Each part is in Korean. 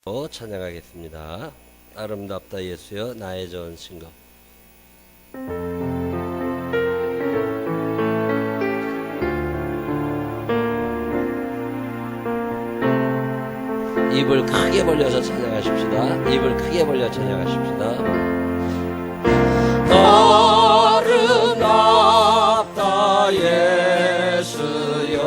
찬양하겠습니다. 아름답다 예수여 나의 좋은 친구. 입을 크게 벌려서 찬양하십시다. 입을 크게 벌려 찬양하십시다. 아름답다 예수여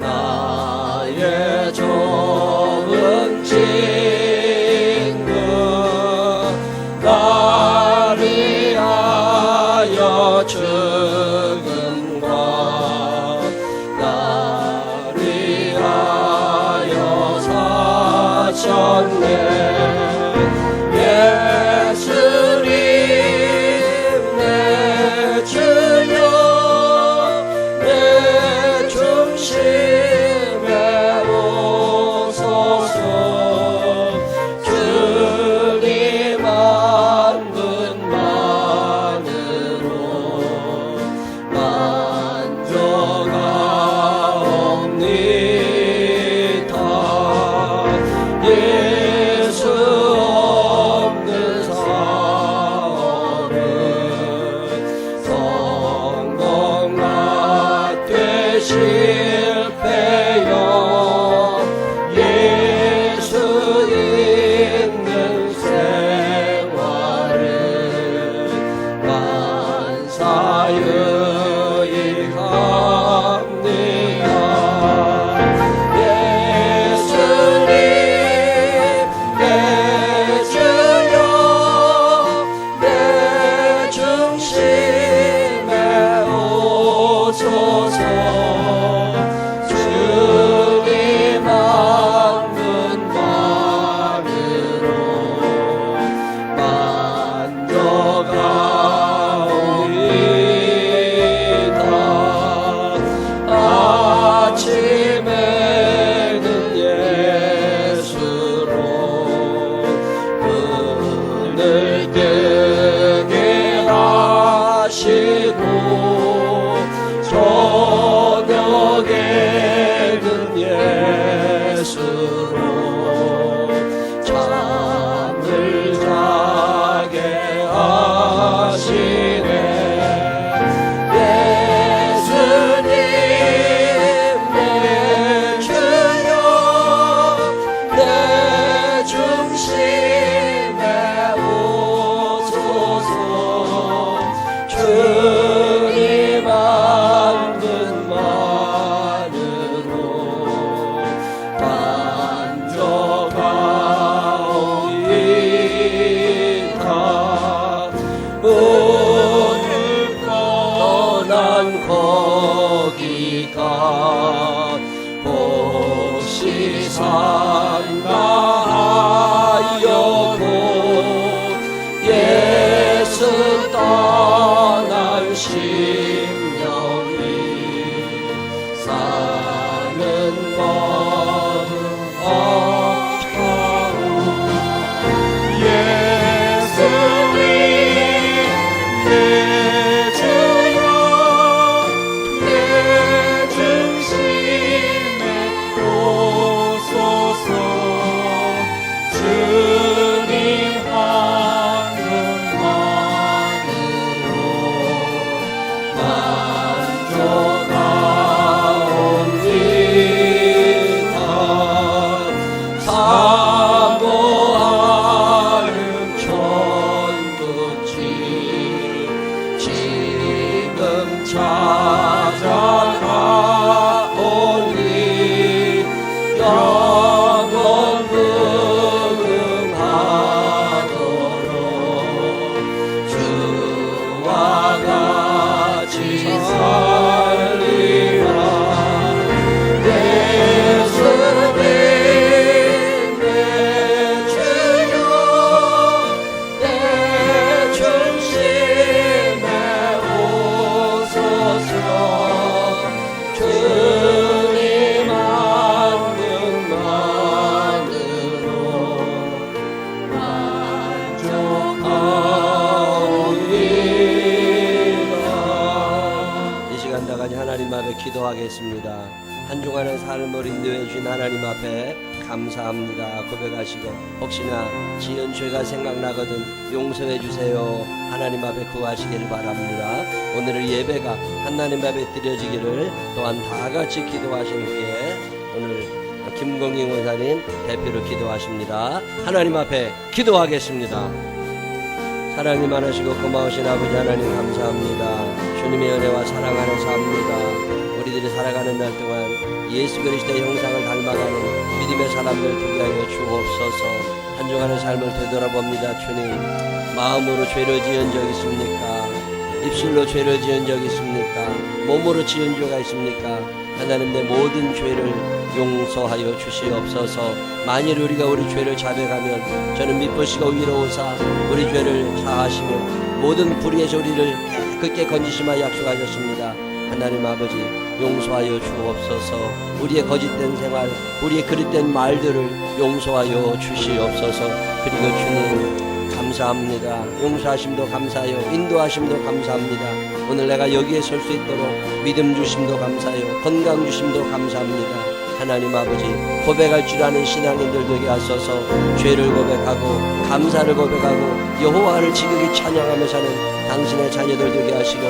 나의 좋은 친구 나를 위하여 죽은과 나를 위하여 사셨네. 혹시 상가하여도 예수 떠난 심령이 사는 법은 없다오. 예수님 내 주여 내 중심에 오소서. 주님 환영만으로 만족하옵니다. 사모하는 천국지 지금 찾아가오니 영원 무궁하도록 주와 같이 살리라. 예수님 내 주여 내 중심에 오소서. 주님 만능만으로 만족하옵니다. 이 시간 나가니 하나님 앞에 기도하겠습니다. 한 주간의 삶을 인도해 주신 하나님 앞에 감사합니다 고백하시고, 혹시나 지은 죄가 생각나거든 용서해 주세요 하나님 앞에 구하시기를 바랍니다. 오늘 예배가 하나님 앞에 드려지기를 또한 다 같이 기도하시는 게 오늘 김공희 원사님 대표로 기도하십니다. 하나님 앞에 기도하겠습니다. 사랑이 많으시고 고마우신 아버지 하나님 감사합니다. 주님의 은혜와 사랑 안에서 합니다. 우리들이 살아가는 날 동안 예수 그리스도의 형상을 닮아가는 믿음의 사람들 되게 하여 주옵소서. 한 주간의 삶을 되돌아봅니다. 주님, 마음으로 죄를 지은 적 있습니까? 입술로 죄를 지은 적 있습니까? 몸으로 지은 죄가 있습니까? 하나님, 내 모든 죄를 용서하여 주시옵소서. 만일 우리가 우리 죄를 자백하면 저는 미쁘시고 위로우사 우리 죄를 사하시며 모든 불의에서 우리를 깨끗게 건지시마 약속하셨습니다. 하나님 아버지, 용서하여 주옵소서. 우리의 거짓된 생활, 우리의 그릇된 말들을 용서하여 주시옵소서. 그리고 주님 감사합니다. 용서하심도 감사하여 인도하심도 감사합니다. 오늘 내가 여기에 설 수 있도록 믿음 주심도 감사하여 건강 주심도 감사합니다. 하나님 아버지, 고백할 줄 아는 신앙인들 되게 하소서. 죄를 고백하고 감사를 고백하고 여호와를 지극히 찬양하며 사는 당신의 자녀들 되게 하시고,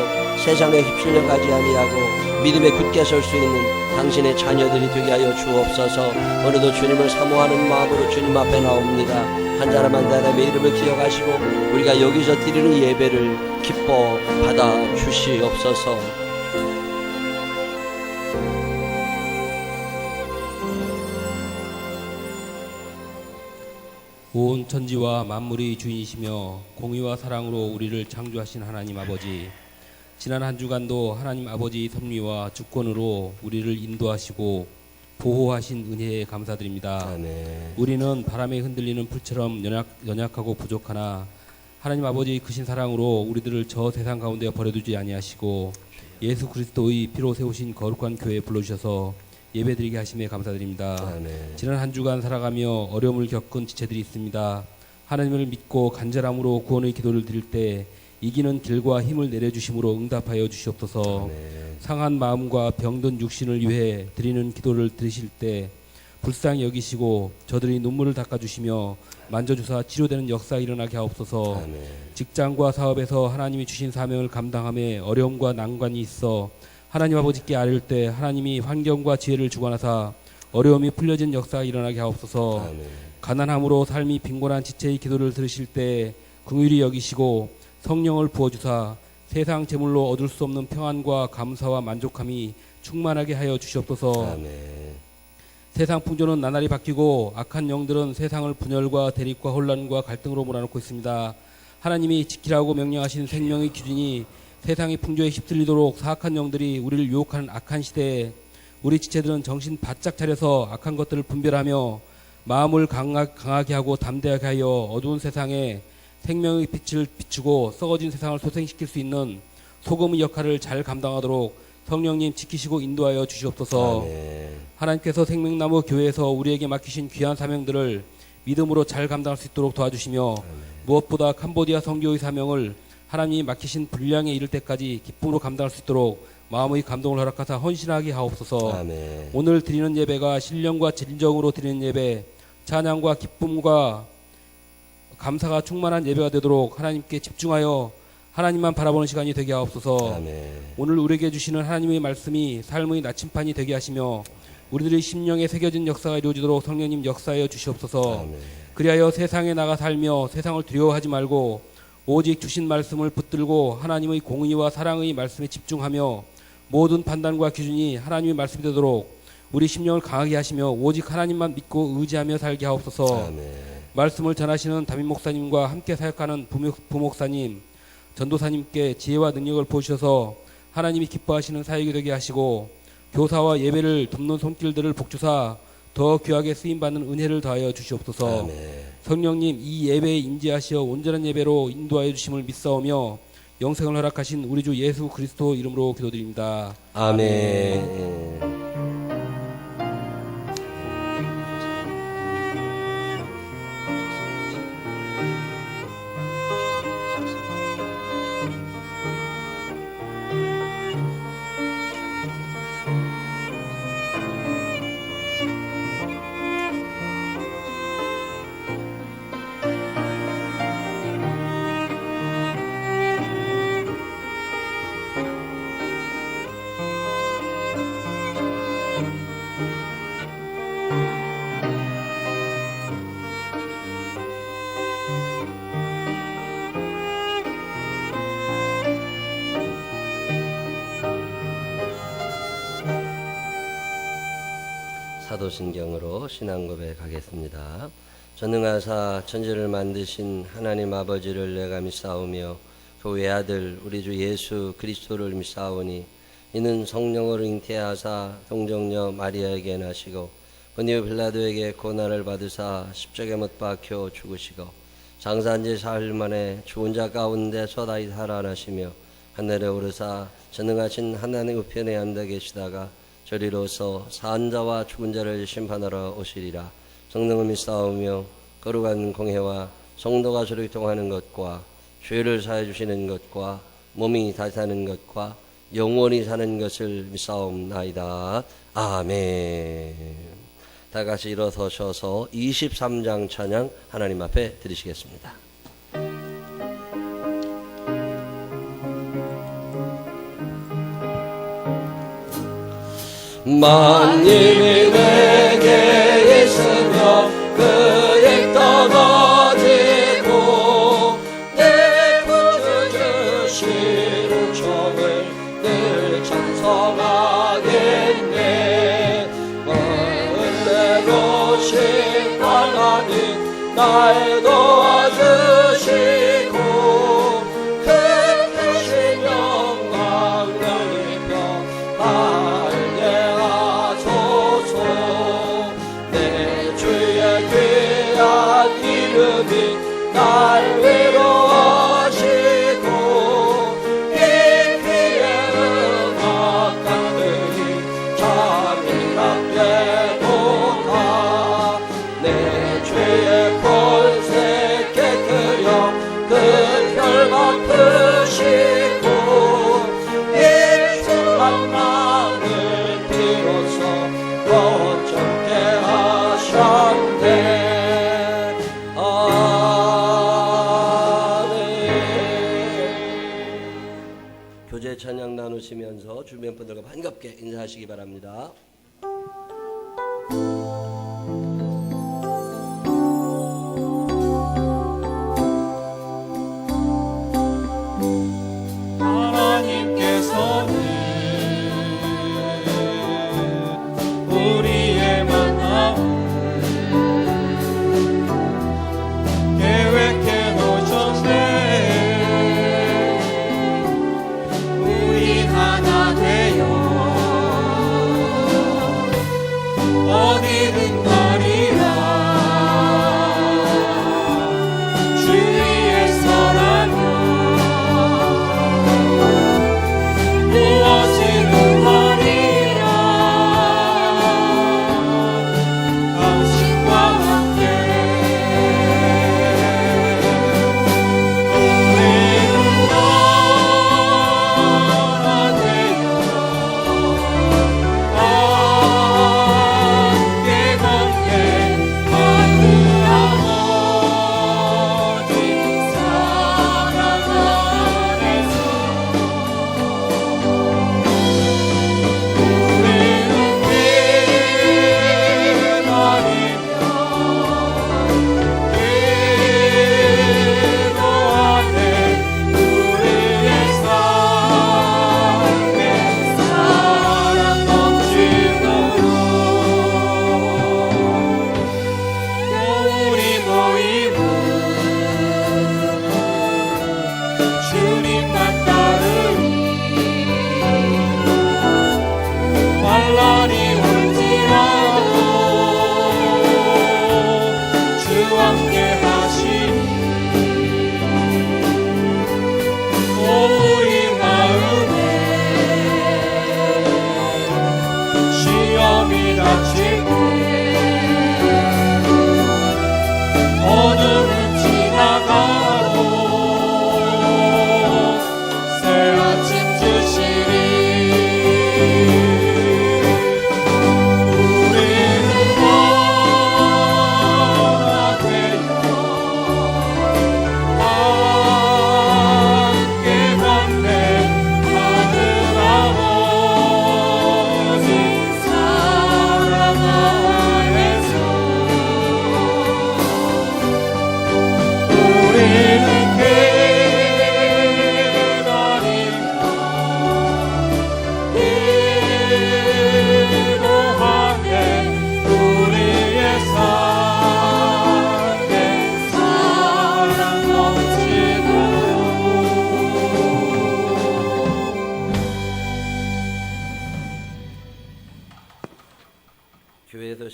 세상에 휩쓸려 가지 아니하고 믿음에 굳게 설 수 있는 당신의 자녀들이 되게 하여 주옵소서. 오늘도 주님을 사모하는 마음으로 주님 앞에 나옵니다. 한 사람 한 사람의 이름을 기억하시고 우리가 여기서 드리는 예배를 기뻐 받아 주시옵소서. 온 천지와 만물의 주인이시며 공의와 사랑으로 우리를 창조하신 하나님 아버지, 지난 한 주간도 하나님 아버지의 섭리와 주권으로 우리를 인도하시고 보호하신 은혜에 감사드립니다. 아멘. 우리는 바람에 흔들리는 풀처럼 연약하고 부족하나 하나님 아버지의 크신 사랑으로 우리들을 저 세상 가운데 버려두지 아니하시고 예수 그리스도의 피로 세우신 거룩한 교회에 불러주셔서 예배드리게 하심에 감사드립니다. 아멘. 지난 한 주간 살아가며 어려움을 겪은 지체들이 있습니다. 하나님을 믿고 간절함으로 구원의 기도를 드릴 때 이기는 길과 힘을 내려주심으로 응답하여 주시옵소서. 아멘. 상한 마음과 병든 육신을 위해 드리는 기도를 들으실 때 불쌍히 여기시고 저들의 눈물을 닦아주시며 만져주사 치료되는 역사 일어나게 하옵소서. 아멘. 직장과 사업에서 하나님이 주신 사명을 감당함에 어려움과 난관이 있어 하나님 아버지께 아뢰을 때 하나님이 환경과 지혜를 주관하사 어려움이 풀려진 역사가 일어나게 하옵소서. 아멘. 가난함으로 삶이 빈곤한 지체의 기도를 들으실 때 긍휼히 여기시고 성령을 부어주사 세상 재물로 얻을 수 없는 평안과 감사와 만족함이 충만하게 하여 주시옵소서. 아멘. 세상 풍조는 나날이 바뀌고 악한 영들은 세상을 분열과 대립과 혼란과 갈등으로 몰아넣고 있습니다. 하나님이 지키라고 명령하신 생명의 기준이 세상의 풍조에 휩쓸리도록 사악한 영들이 우리를 유혹하는 악한 시대에 우리 지체들은 정신 바짝 차려서 악한 것들을 분별하며 마음을 강하게 하고 담대하게 하여 어두운 세상에 생명의 빛을 비추고 썩어진 세상을 소생시킬 수 있는 소금의 역할을 잘 감당하도록 성령님 지키시고 인도하여 주시옵소서. 아멘. 하나님께서 생명나무 교회에서 우리에게 맡기신 귀한 사명들을 믿음으로 잘 감당할 수 있도록 도와주시며 무엇보다 캄보디아 선교의 사명을 하나님이 맡기신 분량에 이를 때까지 기쁨으로 감당할 수 있도록 마음의 감동을 허락하사 헌신하게 하옵소서. 아멘. 오늘 드리는 예배가 신령과 진정으로 드리는 예배, 찬양과 기쁨과 감사가 충만한 예배가 되도록 하나님께 집중하여 하나님만 바라보는 시간이 되게 하옵소서. 아멘. 오늘 우리에게 주시는 하나님의 말씀이 삶의 나침판이 되게 하시며 우리들의 심령에 새겨진 역사가 이루어지도록 성령님 역사하여 주시옵소서. 아멘. 그리하여 세상에 나가 살며 세상을 두려워하지 말고 오직 주신 말씀을 붙들고 하나님의 공의와 사랑의 말씀에 집중하며 모든 판단과 기준이 하나님의 말씀이 되도록 우리 심령을 강하게 하시며 오직 하나님만 믿고 의지하며 살게 하옵소서. 아멘. 말씀을 전하시는 담임 목사님과 함께 사역하는 부목사님, 전도사님께 지혜와 능력을 보셔서 하나님이 기뻐하시는 사역이 되게 하시고 교사와 예배를 돕는 손길들을 복주사 더 귀하게 쓰임받는 은혜를 더하여 주시옵소서. 아멘. 성령님, 이 예배에 임재하시어 온전한 예배로 인도하여 주심을 믿사오며 영생을 허락하신 우리 주 예수 그리스도 이름으로 기도드립니다. 아멘. 사도신경으로 신앙 고백하겠습니다. 전능하사 천지를 만드신 하나님 아버지를 내가 믿사오며 그 외아들 우리 주 예수 그리스도를 믿사오니 이는 성령으로 잉태하사 동정녀 마리아에게 나시고 본디오 빌라도에게 고난을 받으사 십자가에 못 박혀 죽으시고 장사한 지 사흘 만에 죽은 자 가운데서 다시 살아나시며 하늘에 오르사 전능하신 하나님 우편에 앉아 계시다가 저리로서 사한 자와 죽은 자를 심판하러 오시리라. 성령을 믿사오며 거룩한 공회와 성도가 서로 통하는 것과 죄를 사해 주시는 것과 몸이 다시 사는 것과 영원히 사는 것을 믿사옵나이다. 아멘. 다 같이 일어서셔서 23장 찬양 하나님 앞에 드리시겠습니다. 만님이 내게 있으며 그에 떨어지고 내 구주 주신 은총을 늘 찬송하겠네. 은혜로신 하나님 날 도와주시고 큰 크신 영광을 입혀 날 위로하시고 이 귀의 음악가들이 찬미하게도다. 내 죄의 본색 깨뜨려 그 혈 갚으시고 익숙한 마음을 비로소 거룩하게 하셨네. 교제 찬양 나누시면서 주변 분들과 반갑게 인사하시기 바랍니다. 하나님께서는 우리의 만남을 계획해 놓으셨네. 우리 하나 되어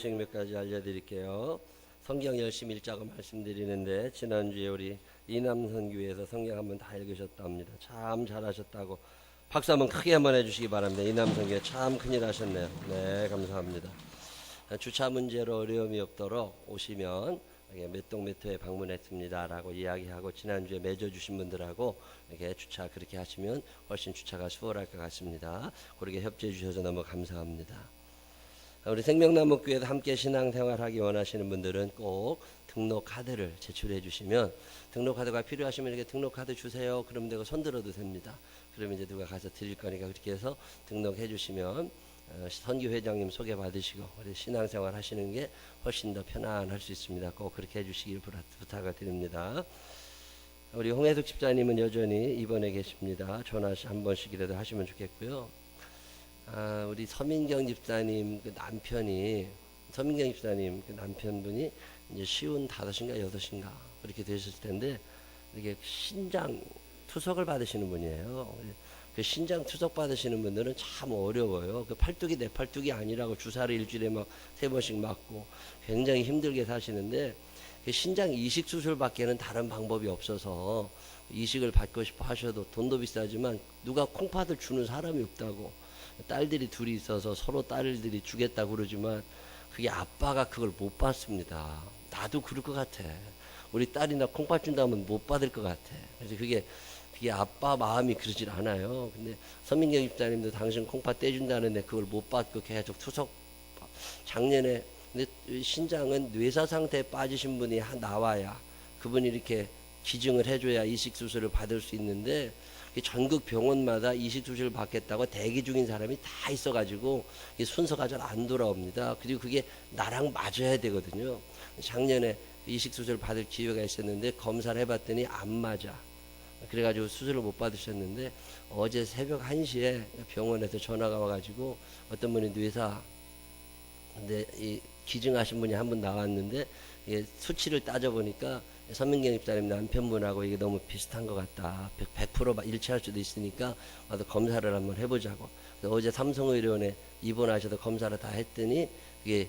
소식 몇 가지 알려드릴게요. 성경 열심히 읽자고 말씀드리는데 지난주에 우리 이남선교회에서 성경 한번 다 읽으셨답니다. 참 잘하셨다고 박수 한번 크게 한번 해주시기 바랍니다. 이남선교회 참 큰일 하셨네요. 네, 감사합니다. 주차 문제로 어려움이 없도록 오시면 몇 동 몇 호에 방문했습니다라고 이야기하고 지난주에 맺어주신 분들하고 이렇게 주차 그렇게 하시면 훨씬 주차가 수월할 것 같습니다. 그렇게 협조해 주셔서 너무 감사합니다. 우리 생명나무교회에서 함께 신앙생활하기 원하시는 분들은 꼭 등록 카드를 제출해 주시면 등록 카드가 필요하시면 이렇게 등록 카드 주세요. 그러면 내가 손들어도 됩니다. 그러면 이제 누가 가서 드릴 거니까 그렇게 해서 등록해 주시면 선교회장님 소개받으시고 우리 신앙생활 하시는 게 훨씬 더 편안할 수 있습니다. 꼭 그렇게 해주시길 부탁을 드립니다. 우리 홍혜숙 집사님은 여전히 입원해 계십니다. 전화 한 번씩이라도 하시면 좋겠고요. 우리 서민경 집사님 그 남편이 서민경 집사님 그 남편분이 이제 55인가 6인가 그렇게 되셨을 텐데 이렇게 신장 투석을 받으시는 분이에요. 그 신장 투석 받으시는 분들은 참 어려워요. 그 팔뚝이 내 팔뚝이 아니라고 주사를 일주일에 막 3번씩 맞고 굉장히 힘들게 사시는데 그 신장 이식 수술밖에는 다른 방법이 없어서 이식을 받고 싶어 하셔도 돈도 비싸지만 누가 콩팥을 주는 사람이 없다고 딸들이 둘이 있어서 서로 딸들이 주겠다고 그러지만 그게 아빠가 그걸 못 받습니다. 나도 그럴 것 같아. 우리 딸이나 콩팥 준다면 못 받을 것 같아. 그래서 그게 아빠 마음이 그러질 않아요. 근데 서민경 집사님도 당신 콩팥 떼준다는데 그걸 못 받고 계속 투석 작년에 근데 신장은 뇌사 상태에 빠지신 분이 나와야 그분이 이렇게 기증을 해줘야 이식 수술을 받을 수 있는데 전국 병원마다 이식 수술을 받겠다고 대기 중인 사람이 다 있어가지고 순서가 잘 안 돌아옵니다. 그리고 그게 나랑 맞아야 되거든요. 작년에 이식 수술 받을 기회가 있었는데 검사를 해봤더니 안 맞아. 그래가지고 수술을 못 받으셨는데 어제 새벽 1시에 병원에서 전화가 와가지고 어떤 분이 뇌사 근데 이 기증하신 분이 한 분 나왔는데 수치를 따져보니까 서민경 집사님 남편분하고 이게 너무 비슷한 것 같다. 100% 일치할 수도 있으니까 와서 검사를 한번 해보자고. 어제 삼성의료원에 입원하셔서 검사를 다 했더니 이게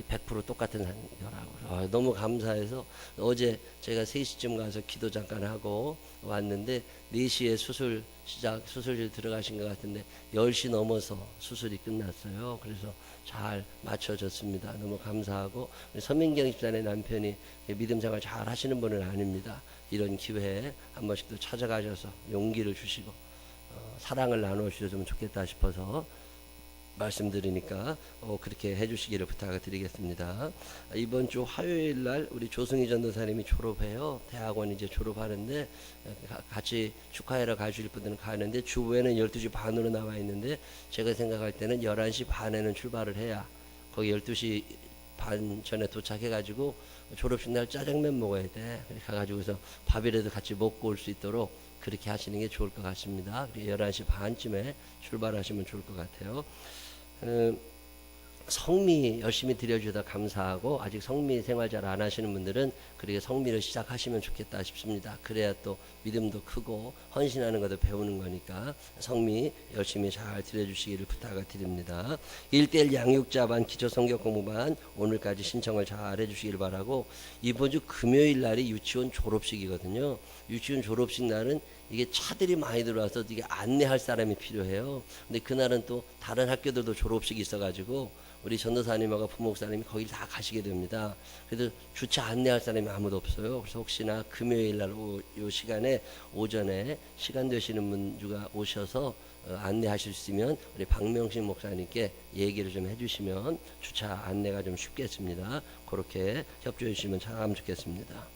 100% 똑같은 거라고. 너무 감사해서 어제 제가 3시쯤 가서 기도 잠깐 하고 왔는데 4시에 수술실 들어가신 것 같은데 10시 넘어서 수술이 끝났어요. 그래서 잘 맞춰졌습니다. 너무 감사하고 서민경 집사의 남편이 믿음 생활 잘 하시는 분은 아닙니다. 이런 기회에 한 번씩 또 찾아가셔서 용기를 주시고 사랑을 나누어주셨으면 좋겠다 싶어서 말씀드리니까 그렇게 해주시기를 부탁을 드리겠습니다. 이번 주 화요일 날 우리 조승희 전도사님이 졸업해요. 대학원 이제 졸업하는데 같이 축하하러 가실 분들은 가는데 주부에는 12시 반으로 나와 있는데 제가 생각할 때는 11시 반에는 출발을 해야 거기 12시 반 전에 도착해가지고 졸업식 날 짜장면 먹어야 돼. 가가지고서 밥이라도 같이 먹고 올 수 있도록 그렇게 하시는 게 좋을 것 같습니다. 11시 반쯤에 출발하시면 좋을 것 같아요. 성미 열심히 드려주셔서 감사하고 아직 성미 생활 잘 안 하시는 분들은 그렇게 성미를 시작하시면 좋겠다 싶습니다. 그래야 또 믿음도 크고 헌신하는 것도 배우는 거니까 성미 열심히 잘 드려주시기를 부탁을 드립니다. 1:1 양육자반 기초성경 공부반 오늘까지 신청을 잘 해주시기를 바라고 이번 주 금요일 날이 유치원 졸업식이거든요. 유치원 졸업식 날은 이게 차들이 많이 들어와서 이게 안내할 사람이 필요해요. 근데 그날은 또 다른 학교들도 졸업식이 있어가지고 우리 전도사님하고 부목사님이 거기 다 가시게 됩니다. 그래도 주차 안내할 사람이 아무도 없어요. 그래서 혹시나 금요일 날 요 시간에 오전에 시간 되시는 분주가 오셔서 안내하실 수 있으면 우리 박명식 목사님께 얘기를 좀 해주시면 주차 안내가 좀 쉽겠습니다. 그렇게 협조해 주시면 참 좋겠습니다.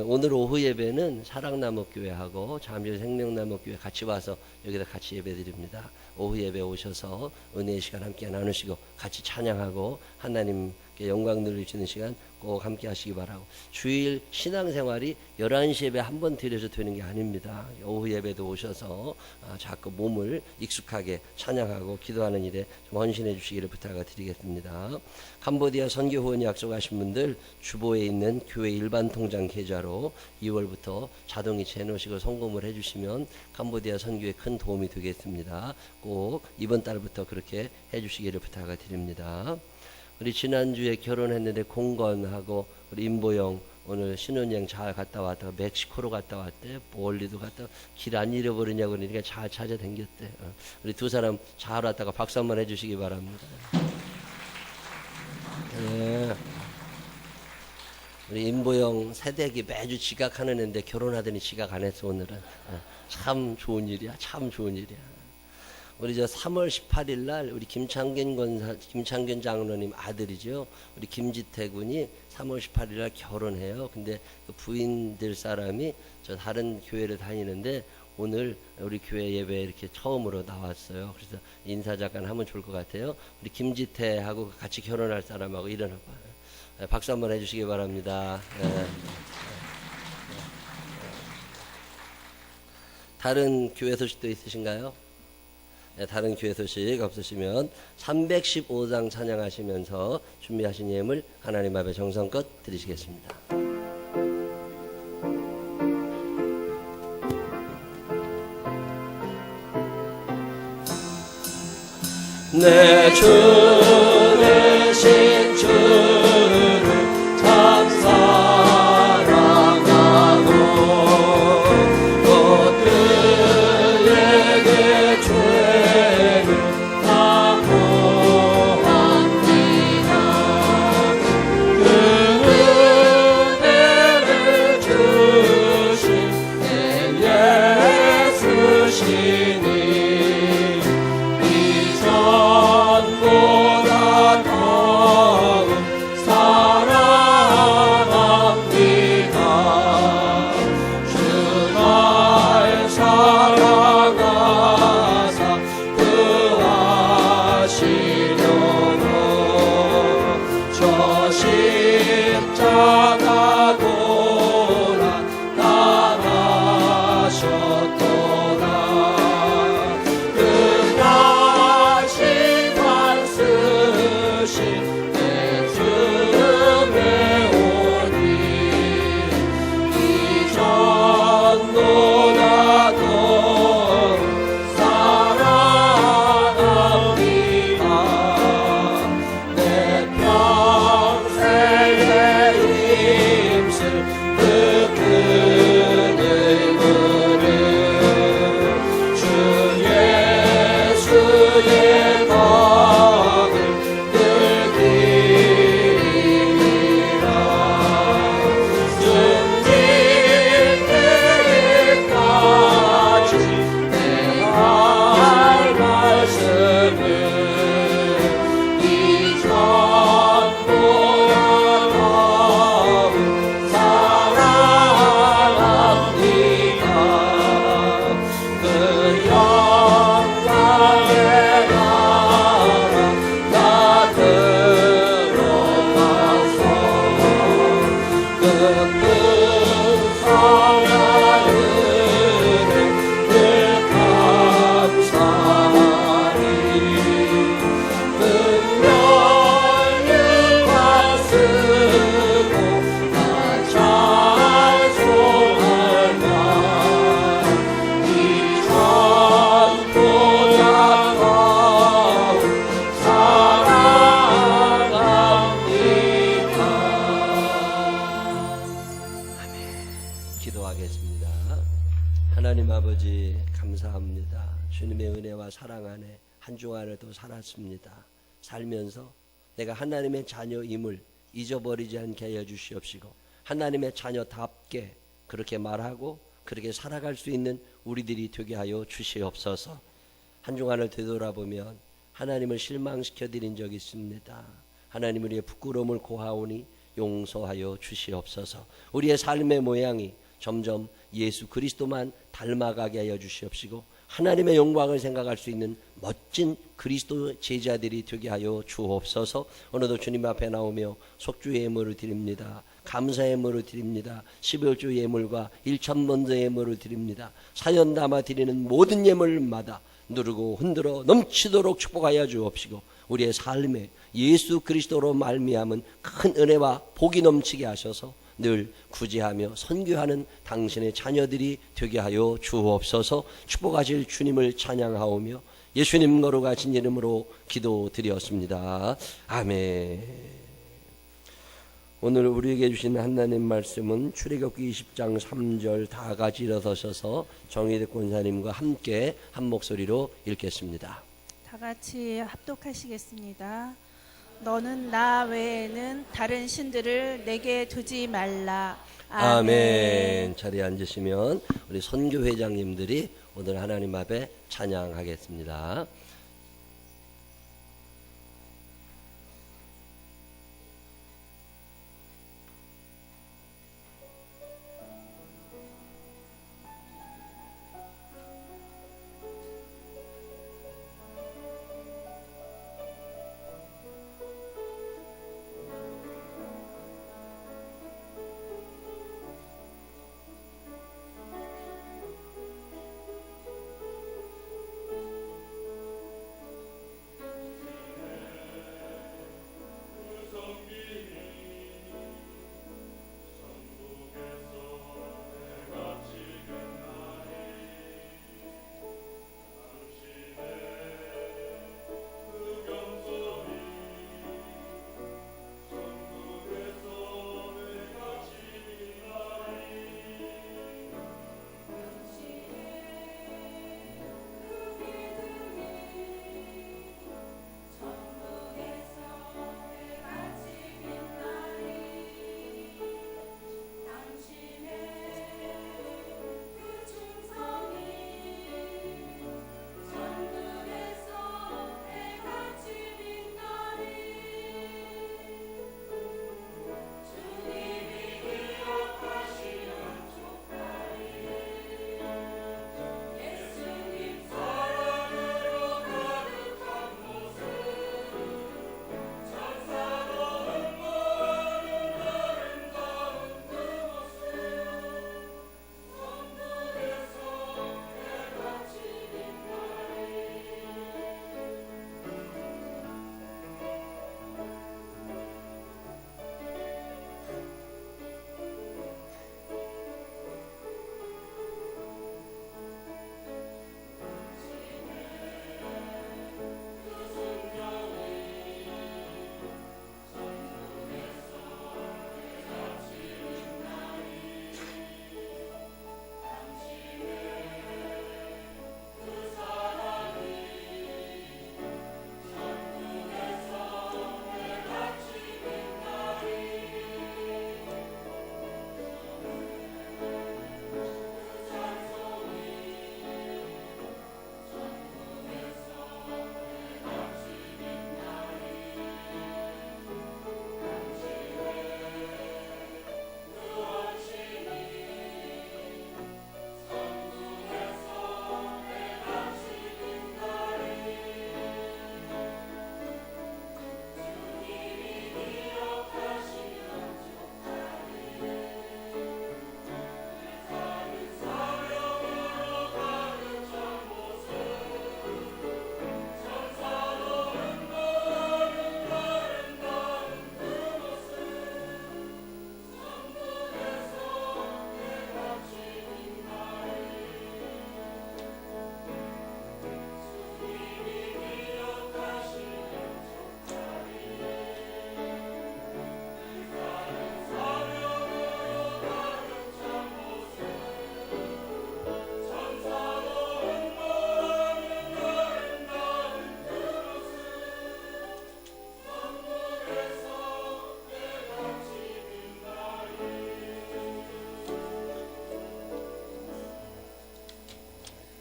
오늘 오후 예배는 사랑나무교회하고 잠실 생명나무교회 같이 와서 여기다 같이 예배 드립니다. 오후 예배 오셔서 은혜의 시간 함께 나누시고 같이 찬양하고 하나님께 영광 누리시는 시간 꼭 함께 하시기 바라고 주일 신앙생활이 11시 예배 한 번 드려서 되는 게 아닙니다. 오후 예배도 오셔서 자꾸 몸을 익숙하게 찬양하고 기도하는 일에 좀 헌신해 주시기를 부탁을 드리겠습니다. 캄보디아 선교 후원이 약속하신 분들 주보에 있는 교회 일반 통장 계좌로 2월부터 자동이체 해놓으시고 송금을 해주시면 캄보디아 선교에 큰 도움이 되겠습니다. 꼭 이번 달부터 그렇게 해주시기를 부탁을 드립니다. 우리 지난주에 결혼했는데 공건하고 우리 임보영 오늘 신혼여행 잘 갔다 왔다가 멕시코로 갔다 왔대. 멀리도 갔다 길 안 잃어버리냐고 그러니까 잘 찾아다녔대. 우리 두 사람 잘 왔다가 박수 한번 해주시기 바랍니다. 네. 우리 임보영 새댁이 매주 지각하는 애인데 결혼하더니 지각 안 했어 오늘은. 참 좋은 일이야. 참 좋은 일이야. 우리 저 3월 18일 날 우리 김창균 장로님 아들이죠. 우리 김지태 군이 3월 18일 날 결혼해요. 근데 그 부인들 사람이 저 다른 교회를 다니는데 오늘 우리 교회 예배에 이렇게 처음으로 나왔어요. 그래서 인사 잠깐 하면 좋을 것 같아요. 우리 김지태하고 같이 결혼할 사람하고 일어나봐. 박수 한번 해주시기 바랍니다. 다른 교회 소식도 있으신가요? 다른 교회 소식 없으시면 315장 찬양하시면서 준비하신 예물 하나님 앞에 정성껏 드리시겠습니다. 내 주 되신 주를 참 사랑하고 또 그에게 죄를 사모합니다. 그 은혜를 주신 내 예수시니 이전보다 더욱 사랑합니다. 주 날 사랑하사 구하시려고 저 십자가 고난 당하셨도다. 끝까지만 쓰신 내 춤에 오니 이전보다 더욱 사랑합니다. 내 평생의 힘쓸 그 큰 의무를 주 예수의 덕을 느끼리라. 숨길 때까지 내 할 말씀을 이전보다 더욱 사랑합니다. 그 영광의 나라 나 들어가서 그 풍성한 은혜 늘 감사하리. 은멸류관 쓰고 나 찬송할 날 이전보다 더욱 사랑합니다. 아멘. 기도하겠습니다. 하나님 아버지 감사합니다. 주님의 은혜와 사랑 안에 한 주간을 또 살았습니다. 살면서 내가 하나님의 자녀임을 잊어버리지 않게 하여 주시옵시고 하나님의 자녀답게 그렇게 말하고 그렇게 살아갈 수 있는 우리들이 되게 하여 주시옵소서. 한 주간을 되돌아보면 하나님을 실망시켜 드린 적이 있습니다. 하나님 우리의 부끄러움을 고하오니 용서하여 주시옵소서. 우리의 삶의 모양이 점점 예수 그리스도만 닮아가게 하여 주시옵시고 하나님의 영광을 생각할 수 있는 멋진 그리스도 제자들이 되게 하여 주옵소서. 오늘도 주님 앞에 나오며 속주의 예물을 드립니다. 감사의 예물을 드립니다. 12월주 예물과 1,000번째 예물을 드립니다. 사연 담아 드리는 모든 예물마다 누르고 흔들어 넘치도록 축복하여 주옵시고 우리의 삶에 예수 그리스도로 말미암은 큰 은혜와 복이 넘치게 하셔서 늘 구제하며 선교하는 당신의 자녀들이 되게 하여 주옵소서. 축복하실 주님을 찬양하오며 예수님 거룩하신 이름으로 기도드렸습니다. 아멘. 오늘 우리에게 주신 하나님 말씀은 출애굽기 20장 3절 다 같이 일어서셔서 정의대 권사님과 함께 한 목소리로 읽겠습니다. 다 같이 합독하시겠습니다. 너는 나 외에는 다른 신들을 내게 두지 말라. 아멘. 자리에 앉으시면 우리 선교 회장님들이 오늘 하나님 앞에 찬양하겠습니다.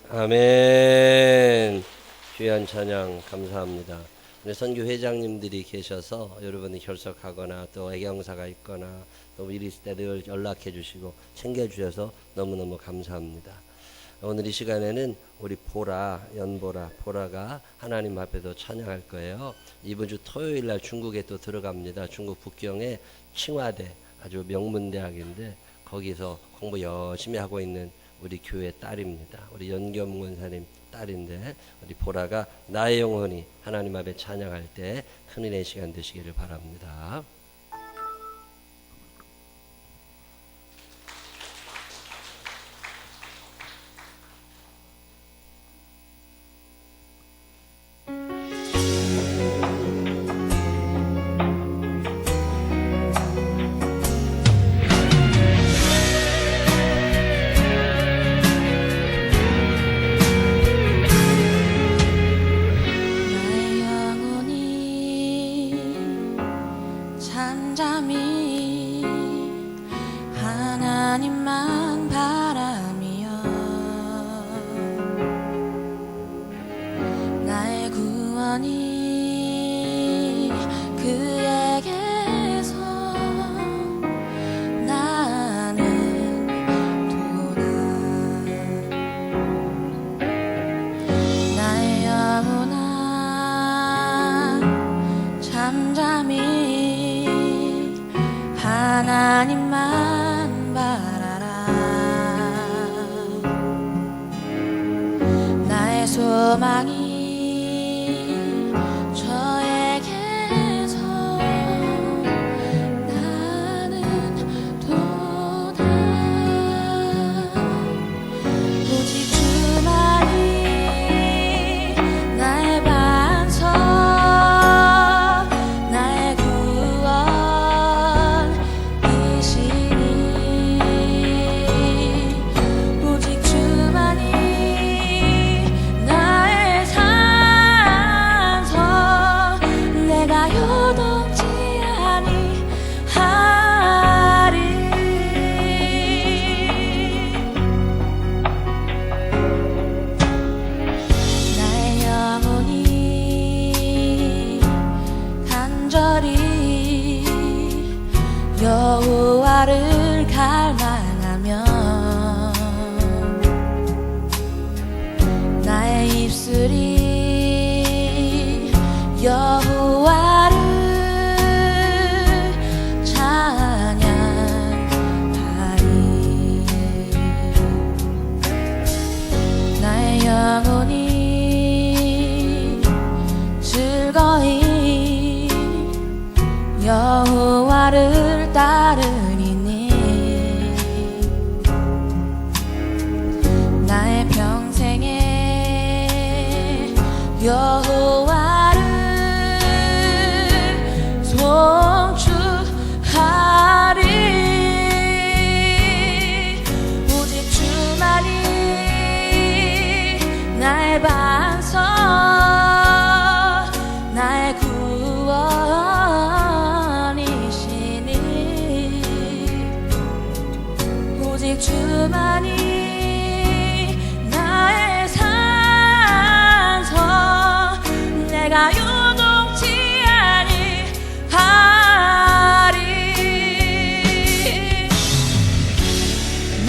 아멘. 귀한 찬양 감사합니다. 우리 선교 회장님들이 계셔서 여러분이 결석하거나 또 애경사가 있거나 또 일 있을 때 늘 연락해 주시고 챙겨 주셔서 너무너무 감사합니다. 오늘 이 시간에는 우리 보라가 하나님 앞에도 찬양할 거예요. 이번 주 토요일 날 중국에 또 들어갑니다. 중국 북경에 칭화대 아주 명문대학인데 거기서 공부 열심히 하고 있는 우리 교회 딸입니다. 우리 연겸 권사님 딸인데 우리 보라가 나의 영혼이 하나님 앞에 찬양할 때 큰은혜의 시간 되시기를 바랍니다. 하나님만 바라며 나의 구원이 그에게서 나는 도다. 나의 영혼아 잠잠히 하나님만 바라라. 나의 소망이 저에게서 나는 도다. 오직 주만이 나의 반석 나의 구원이시니 오직 주만이 나의 산성 내가 요동치 아니하리. 나의 영혼이 간절히 여호와를 갈망하며 나의 입술이 여호와를 찬양하리. 나의 영혼이 즐거이 여호와를 따르리니 나의 평생에 여호와를 송축하리. 오직 주만이 나의 반석 나의 구원이시니 오직 주만이 나의 산성 내가 요동치 아니하리.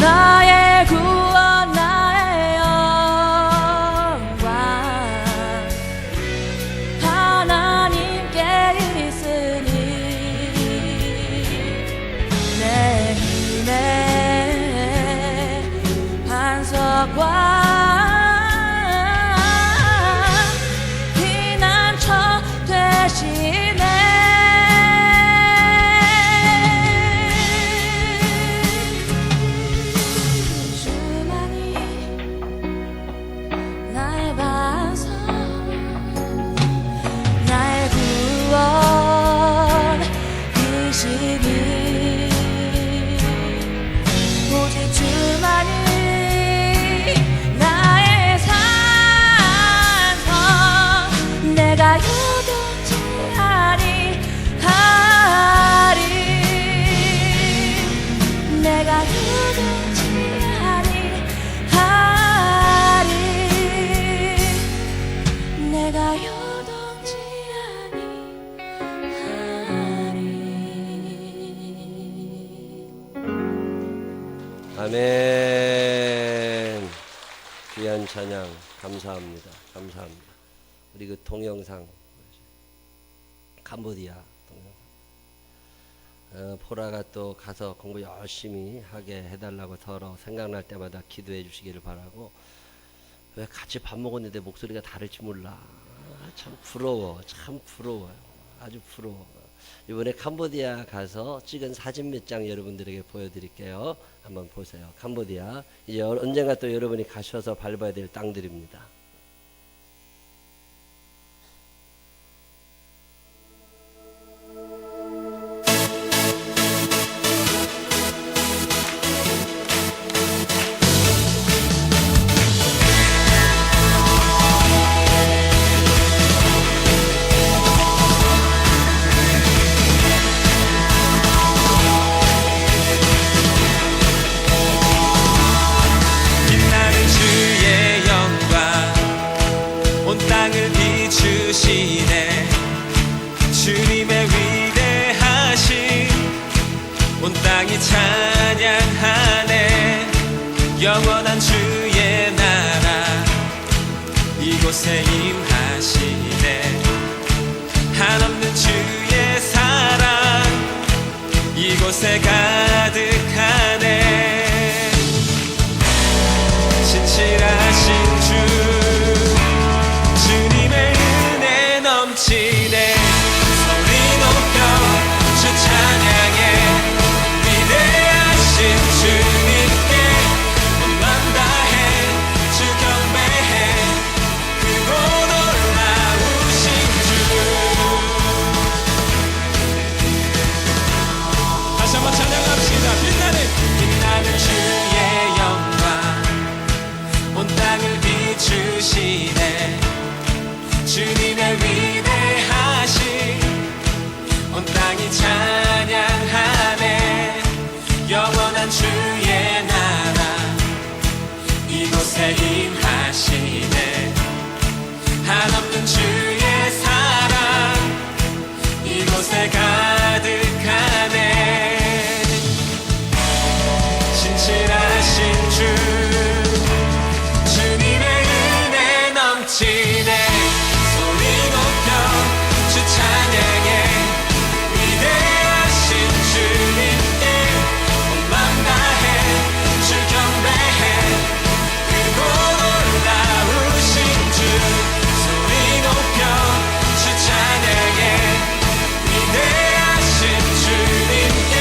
나의 구원 나의 영광 하나님께 있으니 내 힘의 반석과 피난처 되시네. 주만이 나의 반석 나의 구원이시니 오직 주만이 나의 산성 내가 요동치 아니하리. 내가 요동치 아니하리. 내가 요동치 아니하리. 아멘. 귀한 찬양 감사합니다. 감사합니다. 우리 그 동영상 캄보디아 동영상 포라가 또 가서 공부 열심히 하게 해달라고 서로 생각날 때마다 기도해 주시기를 바라고. 왜 같이 밥 먹었는데 목소리가 다를지 몰라. 참 부러워. 참 부러워요. 아주 부러워. 이번에 캄보디아 가서 찍은 사진 몇 장 여러분들에게 보여드릴게요. 한번 보세요. 캄보디아 이제 언젠가 또 여러분이 가셔서 밟아야 될 땅들입니다. 찬양하네. 영원한 주의 나라 이곳에 임하시네. 한없는 주의 사랑 이곳에 가득하네. 신실하신 주 주님의 은혜 넘치네. 소리 높여 주 찬양해. 위대하신 주님께 온 맘 다해 주 경배해. 크고 놀라우신 주. 다시 한번 찬양합시다. 빛나는 주의 영광 온 땅을 비추시네. 주님의 위대하심 온 땅이 찬양하네. 영원한 주의 나라 이곳에 임하시네. 한없는 주의 사랑 이곳에 가득하네. 신실하신 주 주님의 은혜 넘치네. 소리 높여 주 찬양해. 위대하신 주님께 온 맘 다해 주 경배해. 크고 놀라우신 주. 소리 높여 주 찬양해. 위대하신 주님께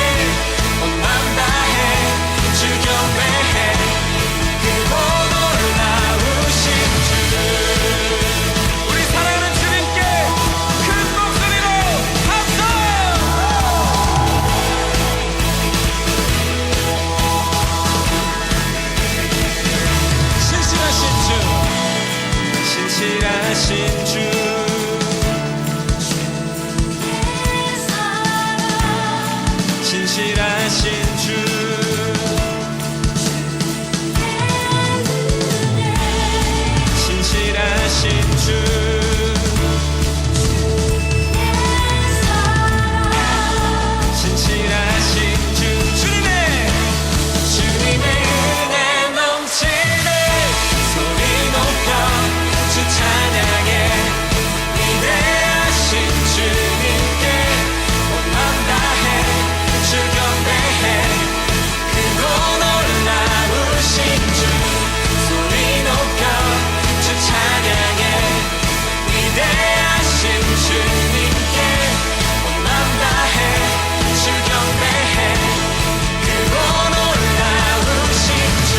온 맘 다해 주 경배해. 크고 놀라우신 주. 우리 사랑하는 주님께 큰 목소리로 합성! 신실하신 주 신실하신 주. 신실하신 주 신실하신 주. 신실하신 주. 주님의 은혜 넘치네. 소리 높여 주 찬양해. 위대하신 주님께 온 맘 다해 주 경배해. 크고 놀라우신 주. 소리 높여 주 찬양해. 위대하신 주님께 온 맘 다해 주 경배해. 크고 놀라우신 주.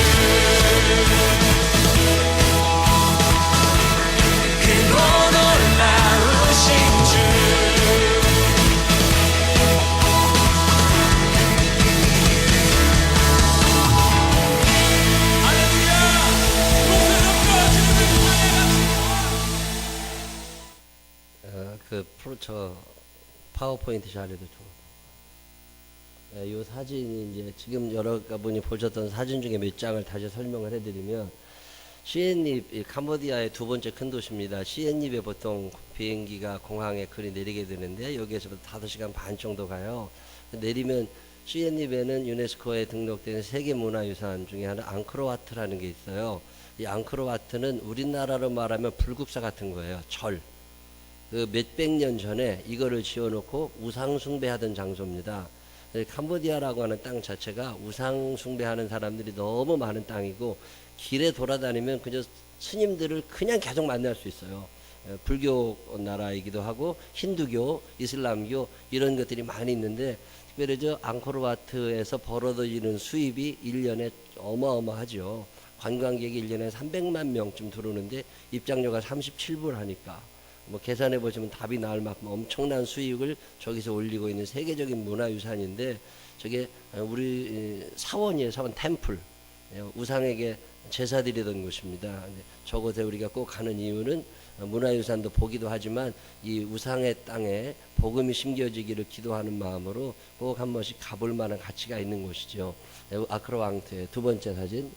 크고 놀라우신 주. 저 파워포인트 자료도 좋아. 이 사진이 이제 지금 여러분이 보셨던 사진 중에 몇 장을 다시 설명을 해드리면, 시엔립, 캄보디아의 두 번째 큰 도시입니다. 시엔립에 보통 비행기가 공항에 거리 내리게 되는데 여기에서부터 5시간 반 정도 가요. 내리면 시엔립에는 유네스코에 등록된 세계문화유산 중에 하나 앙코르와트라는 게 있어요. 이 앙코르와트는 우리나라로 말하면 불국사 같은 거예요. 절. 그 몇백 년 전에 이거를 지어놓고 우상 숭배하던 장소입니다. 캄보디아라고 하는 땅 자체가 우상 숭배하는 사람들이 너무 많은 땅이고, 길에 돌아다니면 그저 스님들을 그냥 계속 만날 수 있어요. 불교 나라이기도 하고 힌두교, 이슬람교 이런 것들이 많이 있는데, 특별히 저 앙코르와트에서 벌어들이는 수입이 1년에 어마어마하죠. 관광객이 1년에 300만 명쯤 들어오는데 입장료가 37불 하니까 뭐 계산해 보시면 답이 나올 만큼 엄청난 수익을 저기서 올리고 있는 세계적인 문화유산인데, 저게 우리 사원이에요. 사원 템플. 우상에게 제사 드리던 곳입니다. 저곳에 우리가 꼭 가는 이유는 문화유산도 보기도 하지만 이 우상의 땅에 복음이 심겨지기를 기도하는 마음으로 꼭 한 번씩 가볼 만한 가치가 있는 곳이죠. 아크로왕트의 두 번째 사진.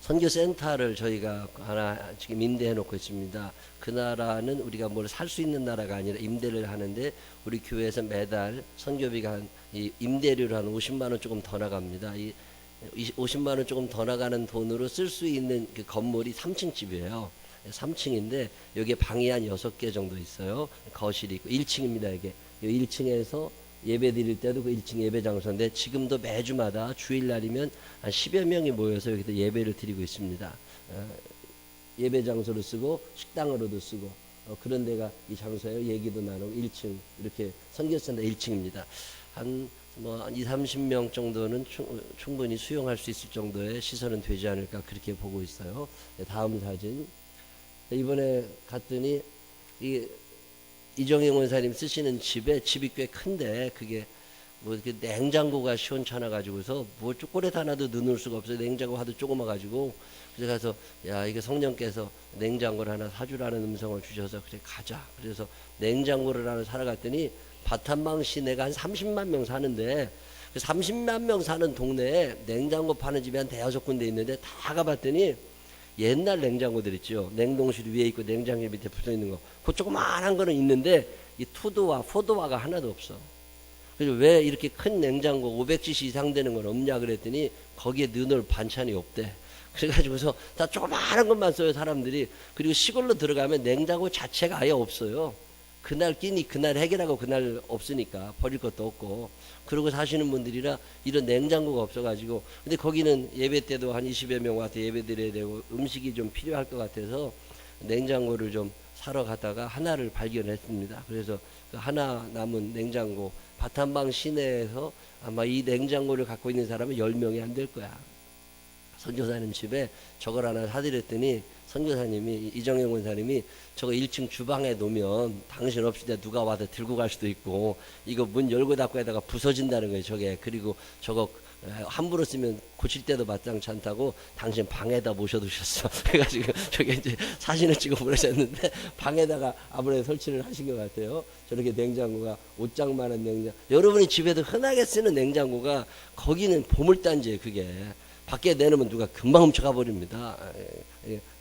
선교센터를 저희가 하나 지금 임대해 놓고 있습니다. 그 나라는 우리가 뭘 살 수 있는 나라가 아니라 임대를 하는데 우리 교회에서 매달 선교비가 이 임대료를 한 50만 원 조금 더 나갑니다. 이 50만 원 조금 더 나가는 돈으로 쓸 수 있는 그 건물이 3층 집이에요. 3층인데 여기에 방이 한 6개 정도 있어요. 거실이 있고 1층입니다. 이게 1층에서 예배 드릴 때도 그 1층 예배 장소인데 지금도 매주마다 주일날이면 한 10여 명이 모여서 여기서 예배를 드리고 있습니다. 예배 장소로 쓰고 식당으로도 쓰고 그런 데가 이 장소예요. 얘기도 나누고 1층 이렇게 선교센터 1층입니다. 한 2, 30명 정도는 충분히 수용할 수 있을 정도의 시설은 되지 않을까 그렇게 보고 있어요. 다음 사진. 이번에 갔더니 이정영 원사님 쓰시는 집이 꽤 큰데 그게 뭐 이렇게 냉장고가 시원찮아 가지고서 뭐 초콜릿 하나도 넣을 수가 없어요. 냉장고 하도 조그마 가지고 그래서 가서 야 이게 성령께서 냉장고를 하나 사주라는 음성을 주셔서 그래 가자. 그래서 냉장고를 하나 사러 갔더니 바탄방 시내가 한 30만 명 사는데 그 30만 명 사는 동네에 냉장고 파는 집이 한 대여섯 군데 있는데 다 가봤더니 옛날 냉장고들 있죠. 냉동실 위에 있고 냉장실 밑에 붙어 있는 거. 그 조그만한 거는 있는데 이 투도와 포도와가 하나도 없어. 그래서 왜 이렇게 큰 냉장고 500cc 이상 되는 건 없냐 그랬더니 거기에 넣을 반찬이 없대. 그래가지고서 다 조그만한 것만 써요 사람들이. 그리고 시골로 들어가면 냉장고 자체가 아예 없어요. 그날 끼니 그날 해결하고 그날 없으니까 버릴 것도 없고 그러고 사시는 분들이라 이런 냉장고가 없어가지고 근데 거기는 예배 때도 한 20여 명 와서 예배 드려야 되고 음식이 좀 필요할 것 같아서 냉장고를 좀 사러 갔다가 하나를 발견했습니다. 그래서 그 하나 남은 냉장고 바탄방 시내에서 아마 이 냉장고를 갖고 있는 사람은 10명이 안 될 거야. 선교사님 집에 저걸 하나 사드렸더니 선교사님이 이정영 원사님이 저거 1층 주방에 놓으면 당신 없이 누가 와서 들고 갈 수도 있고 이거 문 열고 닫고 하다가 부서진다는 거예요 저게. 그리고 저거 함부로 쓰면 고칠 때도 마땅치 않다고 당신 방에다 모셔두셨어. 그래가지고 저게 이제 사진을 찍어 보내셨는데 방에다가 아무래도 설치를 하신 것 같아요. 저렇게 냉장고가 옷장만한 냉장고. 여러분이 집에도 흔하게 쓰는 냉장고가 거기는 보물단지예요 그게. 밖에 내놓으면 누가 금방 훔쳐가 버립니다.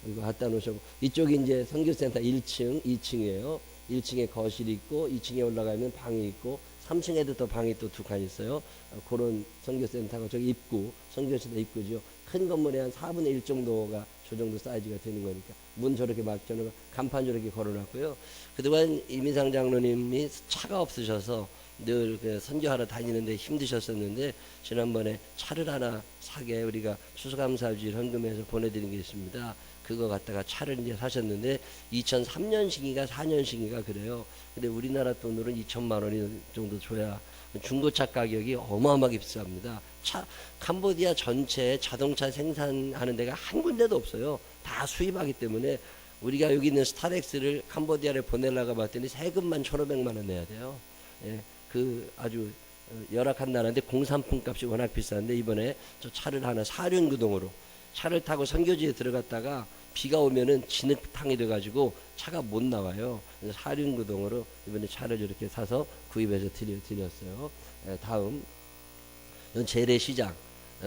이거 갖다 놓으시고 이쪽이 이제 선교센터 1층, 2층이에요. 1층에 거실이 있고 2층에 올라가면 방이 있고 3층에도 또 방이 또 두 칸 있어요. 그런 선교센터가 저기 입구, 선교센터 입구죠. 큰 건물에 한 4분의 1 정도가 저 정도 사이즈가 되는 거니까 문 저렇게 막혀놓고 간판 저렇게 걸어놨고요. 그동안 이민상 장로님이 차가 없으셔서 늘 그 선교하러 다니는데 힘드셨었는데 지난번에 차를 하나 사게 우리가 추수감사주일 헌금해서 보내드린 게 있습니다. 그거 갖다가 차를 이제 사셨는데 2003년식인가 4년식인가 그래요. 근데 우리나라 돈으로는 2천만 원이 정도 줘야 중고차 가격이 어마어마하게 비쌉니다. 캄보디아 전체에 자동차 생산하는 데가 한 군데도 없어요. 다 수입하기 때문에 우리가 여기 있는 스타렉스를 캄보디아를 보내려고 봤더니 세금만 1,500만 원 내야 돼요. 예, 그 아주 열악한 나라인데 공산품 값이 워낙 비싼데 이번에 저 차를 하나 사륜구동으로 차를 타고 선교지에 들어갔다가 비가 오면은 진흙탕이 돼가지고 차가 못 나와요. 그래서 사륜구동으로 이번에 차를 이렇게 사서 구입해서 드렸어요. 다음 이건 재래시장.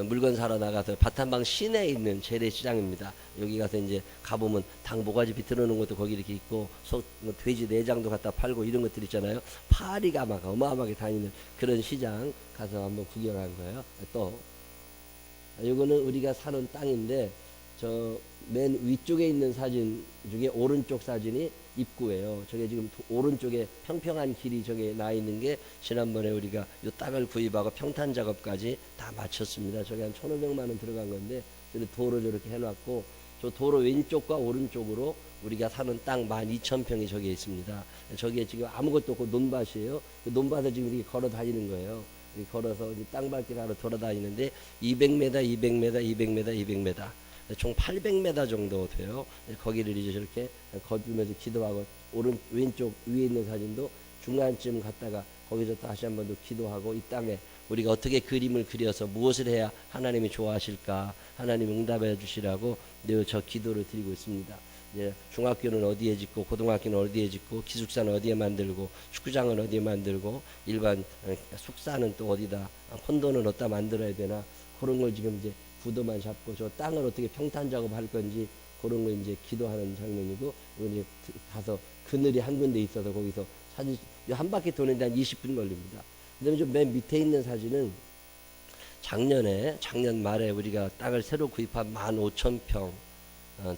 물건 사러 나가서 바탄방 시내에 있는 재래시장입니다. 여기 가서 이제 가보면 닭 모가지 비틀어놓은 것도 거기 이렇게 있고 돼지 내장도 갖다 팔고 이런 것들 있잖아요. 파리가 막 어마어마하게 다니는 그런 시장 가서 한번 구경한 거예요. 또 이거는 우리가 사는 땅인데 저 맨 위쪽에 있는 사진 중에 오른쪽 사진이 입구예요. 저게 지금 오른쪽에 평평한 길이 저게 나 있는 게 지난번에 우리가 이 땅을 구입하고 평탄 작업까지 다 마쳤습니다. 저게 한 1,500만 원 들어간 건데 도로 저렇게 해놨고 저 도로 왼쪽과 오른쪽으로 우리가 사는 땅 12,000평이 저기에 있습니다. 저기에 지금 아무것도 없고 논밭이에요. 그 논밭을 지금 이렇게 걸어 다니는 거예요. 걸어서 이제 땅밟기를 하러 돌아다니는데 200m, 200m, 200m, 200m 총 800m 정도 돼요. 거기를 이제 저렇게 걷으면서 기도하고 왼쪽 위에 있는 사진도 중간쯤 갔다가 거기서 다시 한 번 더 기도하고 이 땅에 우리가 어떻게 그림을 그려서 무엇을 해야 하나님이 좋아하실까 하나님 응답해 주시라고 늘 저 기도를 드리고 있습니다. 이제 중학교는 어디에 짓고 고등학교는 어디에 짓고 기숙사는 어디에 만들고 축구장은 어디에 만들고 일반 숙사는 또 어디다 콘도는 어디다 만들어야 되나 그런 걸 지금 이제 구도만 잡고 저 땅을 어떻게 평탄 작업할 건지 그런 거 이제 기도하는 장면이고, 이제 가서 그늘이 한 군데 있어서 거기서 사진 한 바퀴 도는데 한 20분 걸립니다. 그다음에 좀 맨 밑에 있는 사진은 작년 말에 우리가 땅을 새로 구입한 15,000평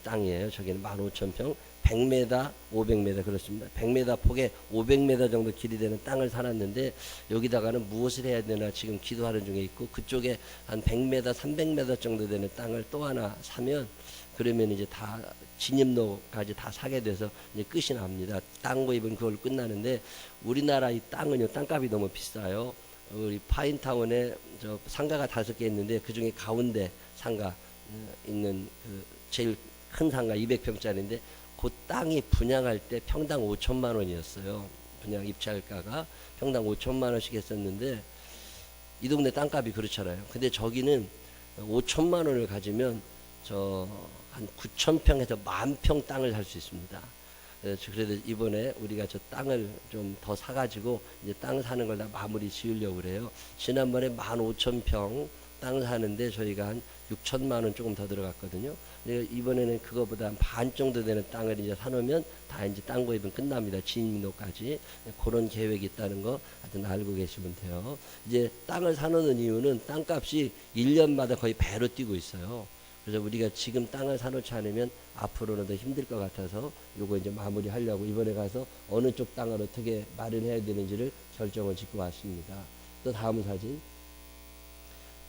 땅이에요. 저기는 15,000평, 100m, 500m 그렇습니다. 100m 폭에 500m 정도 길이 되는 땅을 사놨는데, 여기다가는 무엇을 해야 되나 지금 기도하는 중에 있고, 그쪽에 한 100m, 300m 정도 되는 땅을 또 하나 사면, 그러면 이제 다 진입로까지 다 사게 돼서 이제 끝이 납니다. 땅 구입은 그걸로 끝나는데, 우리나라 이 땅은요, 땅값이 너무 비싸요. 우리 파인타운에 저 상가가 5개 있는데, 그 중에 가운데 상가 있는 그 제일 큰 상가 200평짜리인데, 그 땅이 분양할 때 평당 5천만 원이었어요. 분양 입찰가가 평당 5천만 원씩 했었는데, 이 동네 땅값이 그렇잖아요. 근데 저기는 5천만 원을 가지면 저 한 9,000평에서 10,000평 땅을 살 수 있습니다. 그래도 이번에 우리가 저 땅을 좀 더 사가지고 이제 땅 사는 걸 다 마무리 지으려고 그래요. 지난번에 15,000평 땅 사는데 저희가 한 6천만 원 조금 더 들어갔거든요. 이번에는 그거보다 한 반 정도 되는 땅을 이제 사놓으면 다 이제 땅 구입은 끝납니다. 진입로까지. 그런 계획이 있다는 거 하여튼 알고 계시면 돼요. 이제 땅을 사놓는 이유는 땅값이 1년마다 거의 배로 뛰고 있어요. 그래서 우리가 지금 땅을 사놓지 않으면 앞으로는 더 힘들 것 같아서 요거 이제 마무리 하려고 이번에 가서 어느 쪽 땅을 어떻게 마련해야 되는지를 결정을 짓고 왔습니다. 또 다음 사진.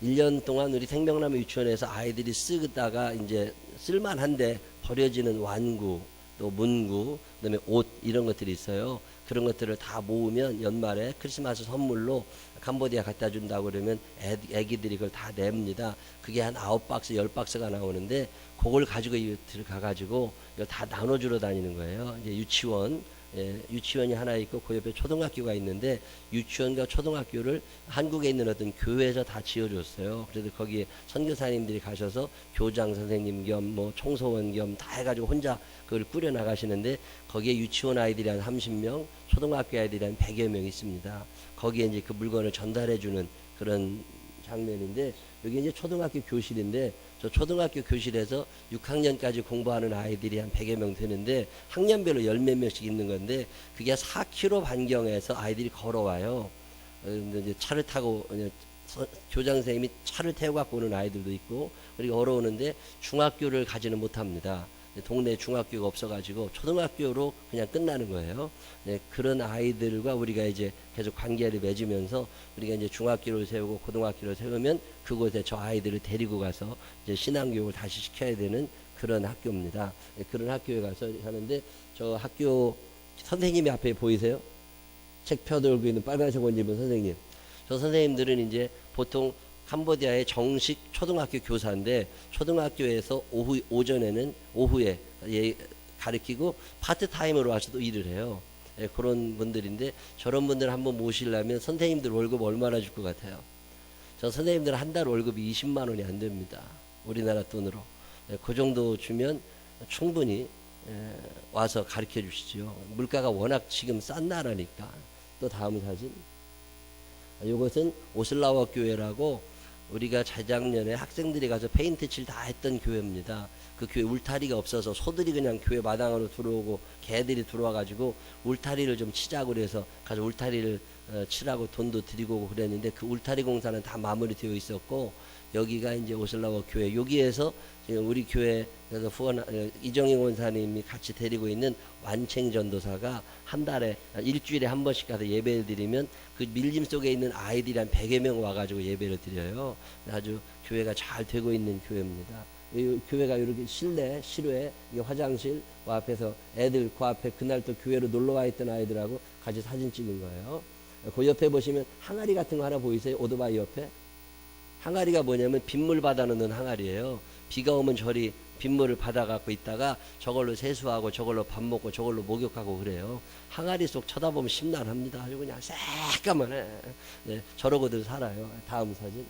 1년 동안 우리 생명나무 유치원에서 아이들이 쓰다가 이제 쓸만한데 버려지는 완구, 또 문구, 그다음에 옷 이런 것들이 있어요. 그런 것들을 다 모으면 연말에 크리스마스 선물로 캄보디아 갖다 준다고 그러면 애기들이 그걸 다 냅니다. 그게 한 9박스, 10박스가 나오는데, 그걸 가지고 들어가가지고 이걸 다 나눠주러 다니는 거예요. 이제 유치원, 유치원이 하나 있고 그 옆에 초등학교가 있는데, 유치원과 초등학교를 한국에 있는 어떤 교회에서 다 지어줬어요. 그래서 거기에 선교사님들이 가셔서 교장 선생님 겸 뭐 청소원 겸 다 해가지고 혼자 그걸 꾸려 나가시는데, 거기에 유치원 아이들이 한 30명, 초등학교 아이들이 한 100여 명 있습니다. 거기에 이제 그 물건을 전달해주는 그런 장면인데, 여기 이제 초등학교 교실인데, 저 초등학교 교실에서 6학년까지 공부하는 아이들이 한 100여 명 되는데, 학년별로 10몇 명씩 있는 건데, 그게 4km 반경에서 아이들이 걸어와요. 이제 차를 타고, 교장 선생님이 차를 태워 갖고 오는 아이들도 있고, 그리고 걸어오는데 중학교를 가지는 못합니다. 동네에 중학교가 없어가지고 초등학교로 그냥 끝나는 거예요. 네, 그런 아이들과 우리가 이제 계속 관계를 맺으면서, 우리가 이제 중학교를 세우고 고등학교를 세우면 그곳에 저 아이들을 데리고 가서 이제 신앙교육을 다시 시켜야 되는 그런 학교입니다. 네, 그런 학교에 가서 하는데, 저 학교 선생님이 앞에 보이세요? 책 펴들고 있는 빨간색 옷 입은 선생님. 저 선생님들은 이제 보통 캄보디아의 정식 초등학교 교사인데, 초등학교에서 오후에 가르치고 파트타임으로 와서도 일을 해요. 예, 그런 분들인데, 저런 분들 한번 모시려면 선생님들 월급 얼마나 줄 것 같아요? 저 선생님들 한 달 월급이 20만 원이 안 됩니다. 우리나라 돈으로. 예, 그 정도 주면 충분히 와서 가르쳐 주시죠. 물가가 워낙 지금 싼 나라니까. 또 다음 사진. 이것은 오슬라워 교회라고, 우리가 재작년에 학생들이 가서 페인트 칠 다 했던 교회입니다. 그 교회 울타리가 없어서 소들이 그냥 교회 마당으로 들어오고 개들이 들어와가지고 울타리를 좀 치자고 그래서 가서 울타리를 치라고 돈도 드리고 오고 그랬는데, 그 울타리 공사는 다 마무리되어 있었고, 여기가 이제 오슬라워 교회, 여기에서 지금 우리 교회에서 이정희 원사님이 같이 데리고 있는 완챙 전도사가 한 달에 일주일에 한 번씩 가서 예배를 드리면, 그 밀림 속에 있는 아이들이 한 100여 명 와가지고 예배를 드려요. 아주 교회가 잘 되고 있는 교회입니다. 이 교회가 이렇게 실내, 실외, 이게 화장실, 그 앞에서 애들, 그 앞에 그날 또 교회로 놀러 와 있던 아이들하고 같이 사진 찍은 거예요. 그 옆에 보시면 항아리 같은 거 하나 보이세요? 오토바이 옆에? 항아리가 뭐냐면 빗물 받아놓는 항아리예요. 비가 오면 저리 빗물을 받아갖고 있다가 저걸로 세수하고 저걸로 밥 먹고 저걸로 목욕하고 그래요. 항아리 속 쳐다보면 심란합니다. 아주 그냥 새까만해. 네, 저러고들 살아요. 다음 사진.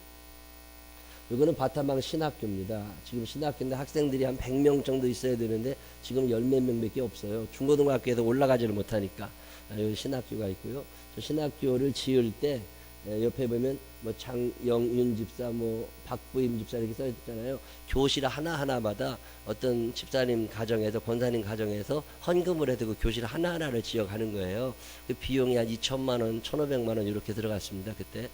이거는 바타망 신학교입니다. 지금 신학교인데 학생들이 한 100명 정도 있어야 되는데 지금 10몇 명밖에 없어요. 중고등학교에서 올라가지를 못하니까. 여기 신학교가 있고요. 저 신학교를 지을 때 옆에 보면 뭐 장영윤 집사, 뭐 박부임 집사 이렇게 써 있잖아요. 교실 하나하나마다 어떤 집사님 가정에서, 권사님 가정에서 헌금을 해두고 교실 하나하나를 지어가는 거예요. 그 비용이 한 2천만 원, 1,500만 원 이렇게 들어갔습니다. 그때.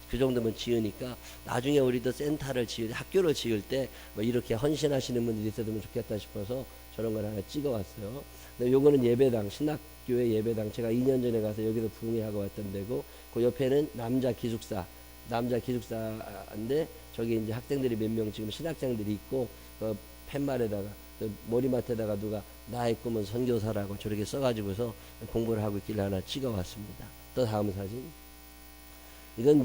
그 정도면 지으니까 나중에 우리도 센터를 학교를 지을 때 뭐 이렇게 헌신하시는 분들이 있었으면 좋겠다 싶어서 저런 걸 하나 찍어왔어요. 근데 요거는 예배당, 신학교의 예배당. 제가 2년 전에 가서 여기서 부흥회하고 왔던 데고, 그 옆에는 남자 기숙사인데 저기 이제 학생들이 몇 명 지금 신학생들이 있고, 그 팻말에다가 그 머리맡에다가 누가 나의 꿈은 선교사라고 저렇게 써가지고서 공부를 하고 있길래 하나 찍어왔습니다. 또 다음 사진. 이건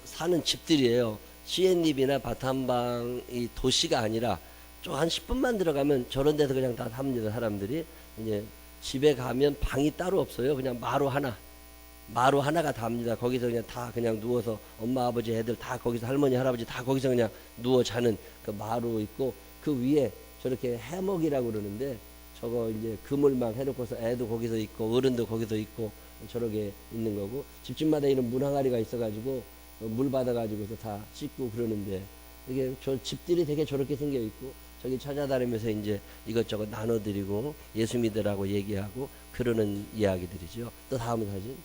사는 집들이에요. 시엔립이나 바탐방이 도시가 아니라 좀 한 10분만 들어가면 저런 데서 그냥 다 삽니다. 사람들이 이제 집에 가면 방이 따로 없어요. 그냥 마루 하나가 답니다. 거기서 그냥 다 그냥 누워서 엄마 아버지 애들 다 거기서, 할머니 할아버지 다 거기서 그냥 누워 자는 그 마루 있고, 그 위에 저렇게 해먹이라고 그러는데 저거 이제 그물망 해놓고서 애도 거기서 있고 어른도 거기서 있고 저렇게 있는 거고, 집집마다 이런 물항아리가 있어가지고 물 받아가지고서 다 씻고 그러는데, 이게 저 집들이 되게 저렇게 생겨 있고, 저기 찾아다니면서 이제 이것저것 나눠드리고 예수 믿으라고 얘기하고 그러는 이야기들이죠. 또 다음 사진.